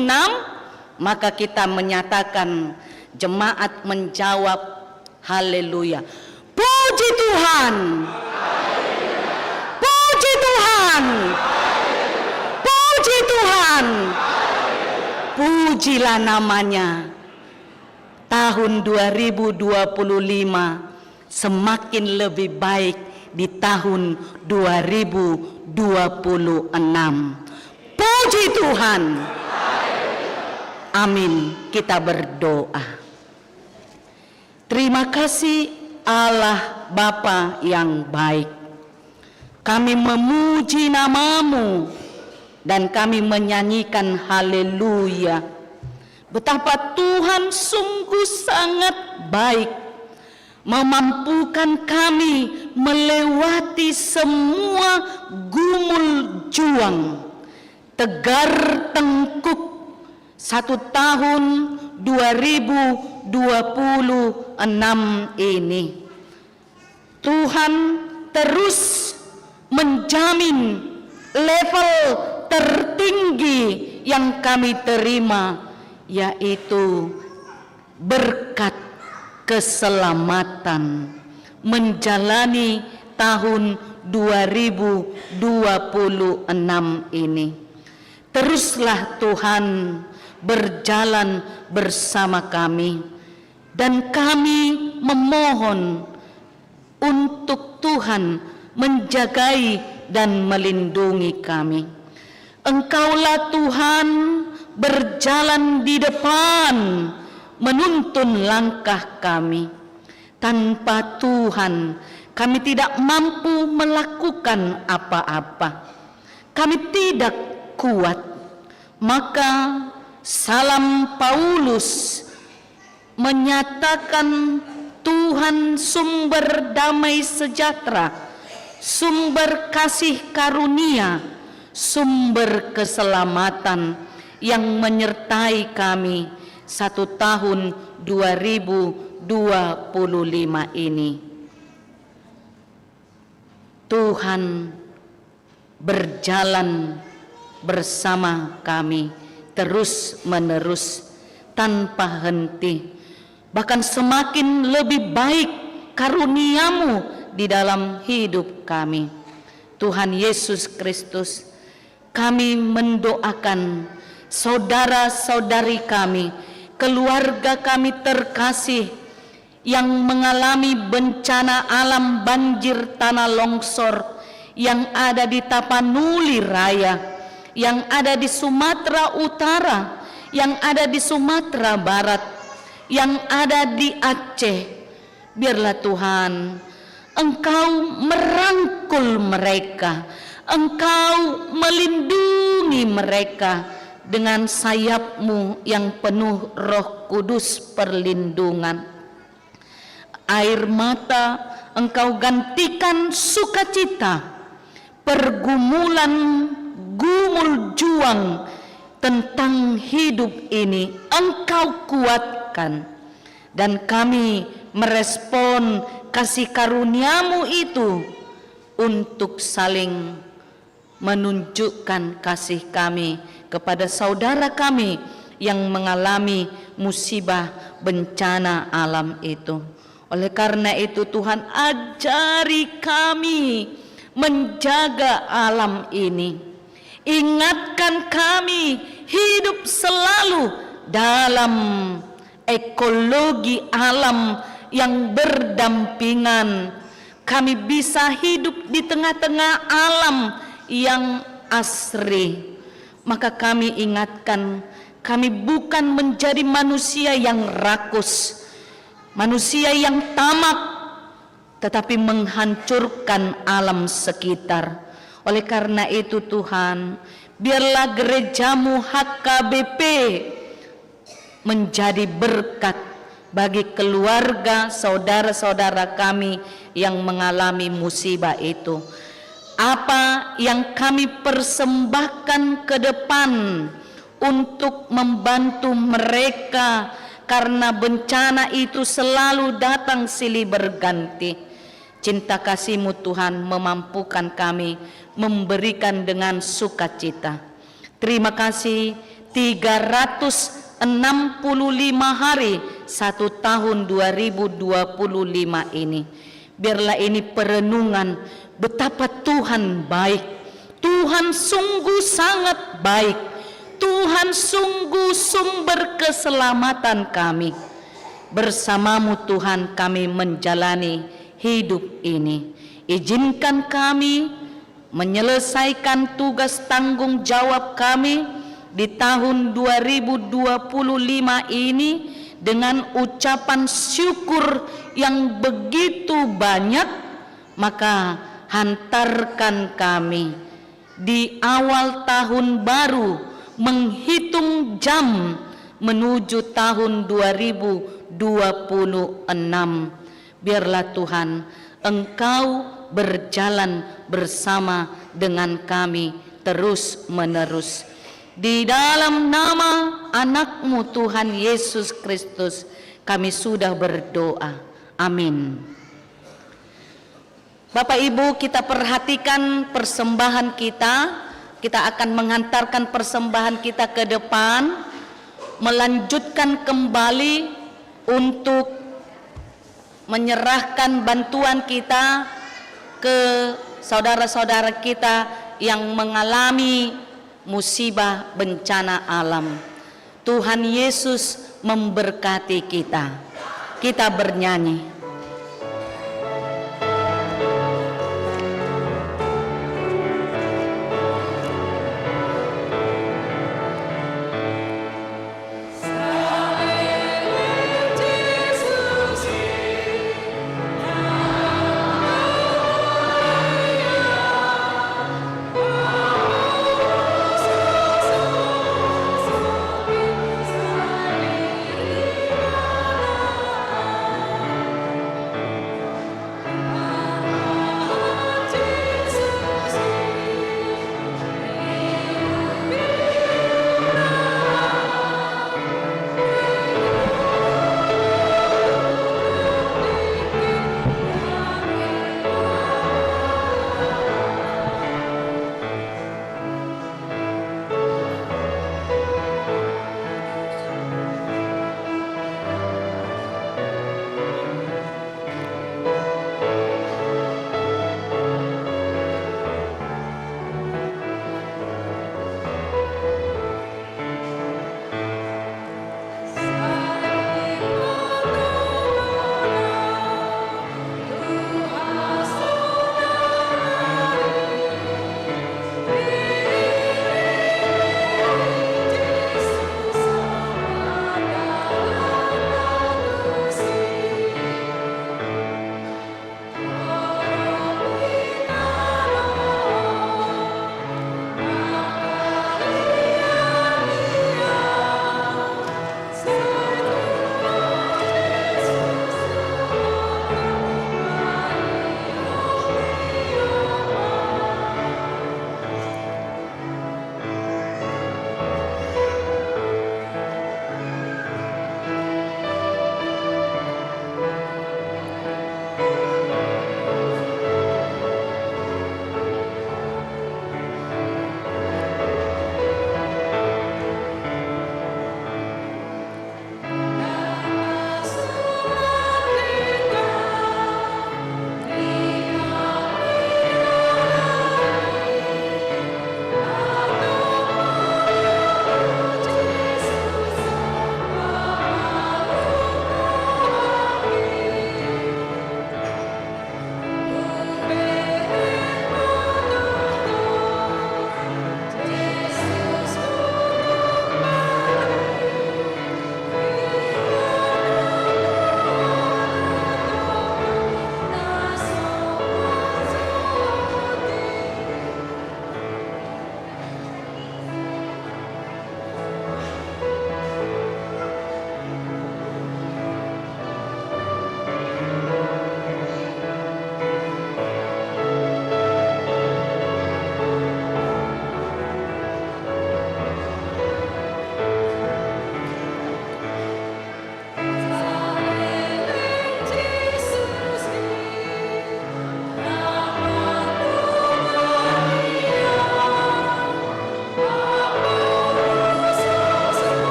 Maka kita menyatakan, jemaat menjawab haleluya. Puji Tuhan. Puji Tuhan. Puji Tuhan. Pujilah namanya. Tahun 2025 semakin lebih baik di tahun 2026. Puji Tuhan. Amin. Kita berdoa. Terima kasih Allah Bapa yang baik. Kami memuji nama-Mu dan kami menyanyikan haleluya. Betapa Tuhan sungguh sangat baik, memampukan kami melewati semua gumul juang, tegar tengkuk 1 tahun 2026 ini. Tuhan terus menjamin level tertinggi yang kami terima, yaitu berkat keselamatan menjalani tahun 2026 ini. Teruslah Tuhan berjalan bersama kami, dan kami memohon untuk Tuhan menjagai dan melindungi kami. Engkaulah Tuhan berjalan di depan, menuntun langkah kami. Tanpa Tuhan kami tidak mampu melakukan apa-apa. Kami tidak kuat. Maka salam Paulus menyatakan Tuhan sumber damai sejahtera sumber kasih karunia, sumber keselamatan yang menyertai kami 1 tahun 2025 ini. Tuhan berjalan bersama kami terus-menerus tanpa henti. Bahkan semakin lebih baik karunia-Mu di dalam hidup kami. Tuhan Yesus Kristus, kami mendoakan saudara-saudari kami, keluarga kami terkasih yang mengalami bencana alam banjir tanah longsor yang ada di Tapanuli Raya, yang ada di Sumatera Utara, yang ada di Sumatera Barat, yang ada di Aceh. Biarlah Tuhan, Engkau merangkul mereka, Engkau melindungi mereka dengan sayap-Mu yang penuh Roh Kudus perlindungan. Air mata Engkau gantikan sukacita, pergumulan gumul juang tentang hidup ini Engkau kuatkan, dan kami merespon kasih karunia-Mu itu untuk saling menunjukkan kasih kami kepada saudara kami yang mengalami musibah bencana alam itu. Oleh karena itu Tuhan, ajari kami menjaga alam ini. Ingatkan kami hidup selalu dalam ekologi alam yang berdampingan. Kami bisa hidup di tengah-tengah alam yang asri. Maka kami ingatkan, kami bukan menjadi manusia yang rakus, manusia yang tamak, tetapi menghancurkan alam sekitar. Oleh karena itu Tuhan, biarlah gereja-Mu HKBP menjadi berkat bagi keluarga saudara-saudara kami yang mengalami musibah itu. Apa yang kami persembahkan ke depan untuk membantu mereka, karena bencana itu selalu datang silih berganti. Cinta kasih-Mu Tuhan memampukan kami memberikan dengan sukacita. Terima kasih 365 hari 1 tahun 2025 ini. Biarlah ini perenungan betapa Tuhan baik. Tuhan sungguh sangat baik. Tuhan sungguh sumber keselamatan kami. Bersama-Mu Tuhan kami menjalani hidup ini. Izinkan kami menyelesaikan tugas tanggung jawab kami di tahun 2025 ini dengan ucapan syukur yang begitu banyak. Maka hantarkan kami di awal tahun baru, menghitung jam menuju tahun 2026. Biarlah Tuhan, Engkau berjalan bersama dengan kami terus menerus. Di dalam nama anak-Mu Tuhan Yesus Kristus kami sudah berdoa. Amin. Bapak Ibu, kita perhatikan persembahan kita. Kita akan menghantarkan persembahan kita ke depan, melanjutkan kembali untuk menyerahkan bantuan kita ke saudara-saudara kita yang mengalami musibah bencana alam. Tuhan Yesus memberkati kita. Kita bernyanyi.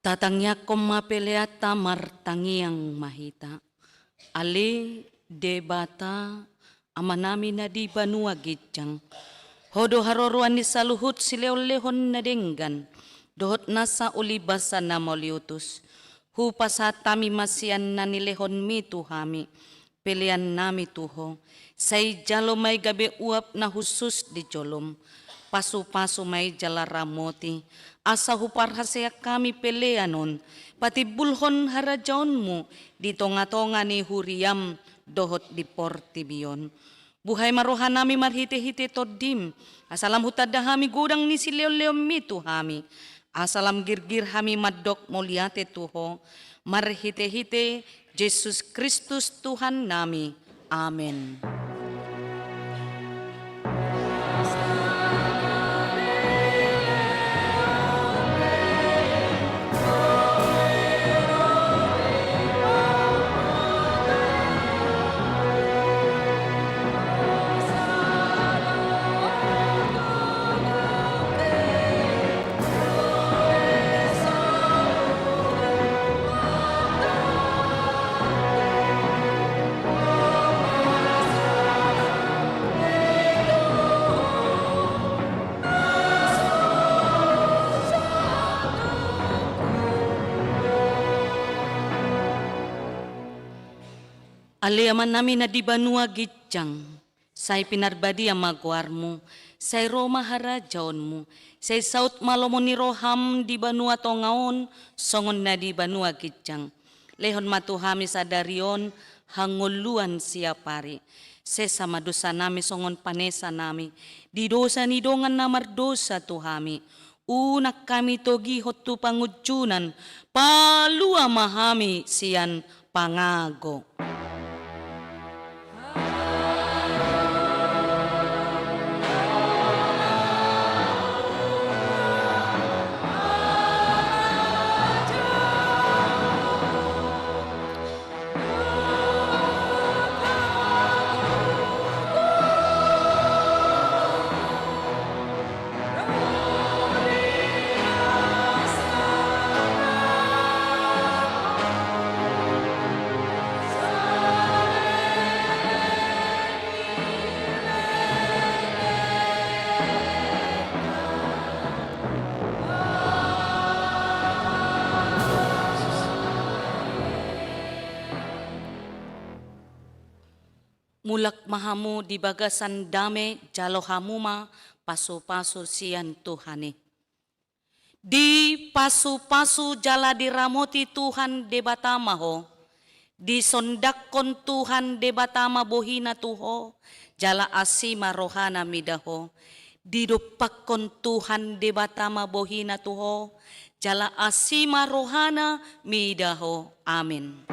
Tatangnya komapeleata martangiang mahita. Ali debata amanami na di banua gitjang. Hodo haroruan ni saluhut sileolehon na denggan. Dohot nasa ulibasa na moliutus. Hupasatami masian na nilehon mi tuhami. Pilihan nami tuho. Say jalo may gabi uap na husus di jolom. Pasu-pasu may jalaramoti. Asa huparhasya kami peleanon. Pati bulhon harajaon mo. Di tonga-tonga ni huriam dohot di portibion. Buhay marohan nami marhite-hite todim. Asalam hutadahami gudang ni sileo-leo mi tuhami. Asalam girgir hami madok muliate tuho. Marhite-hite Yesus Kristus Tuhan nami. Amen. Aliaman namin na di banua gitjang, say pinarbadi ang magwarmo, say Roma harajaon mo, say saut malomo ni Roham di banua tongaon, songon na di banua gitjang. Lehon matuhami sa darion, hanguluan siya pari. Say sa madosa nami songon panesa nami, di dosa ni dongan na mardosa tuhami. Unak kami togi hotu pangudjunan, palua mahami siyan pangago. Mulak mahamu di bagasan dame jalo hamuma pasu-pasu sian Tuhani. Di pasu-pasu jala diramoti Tuhan debatama ho. Di sondakon Tuhan debatama bohina tuho. Jala asima rohana midaho. Di dupakon Tuhan debatama bohina tuho. Jala asima rohana midaho. Amin.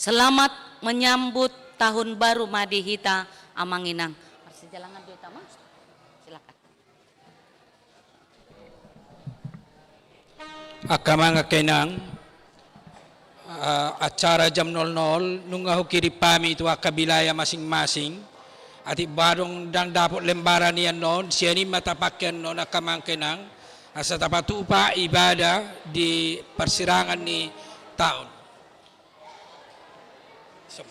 Selamat menyambut tahun baru Madihita Amanginang. Persejalangan di utama, silakan. Akamanga kenang acara jam 00 nungahu kiri pami itu akabilaya masing-masing. Ati barong dan dapat lembaran yan non, siani matapakyan non akamang kenang. Asa tapatu upa ibadah di persirangan ni tahun. So.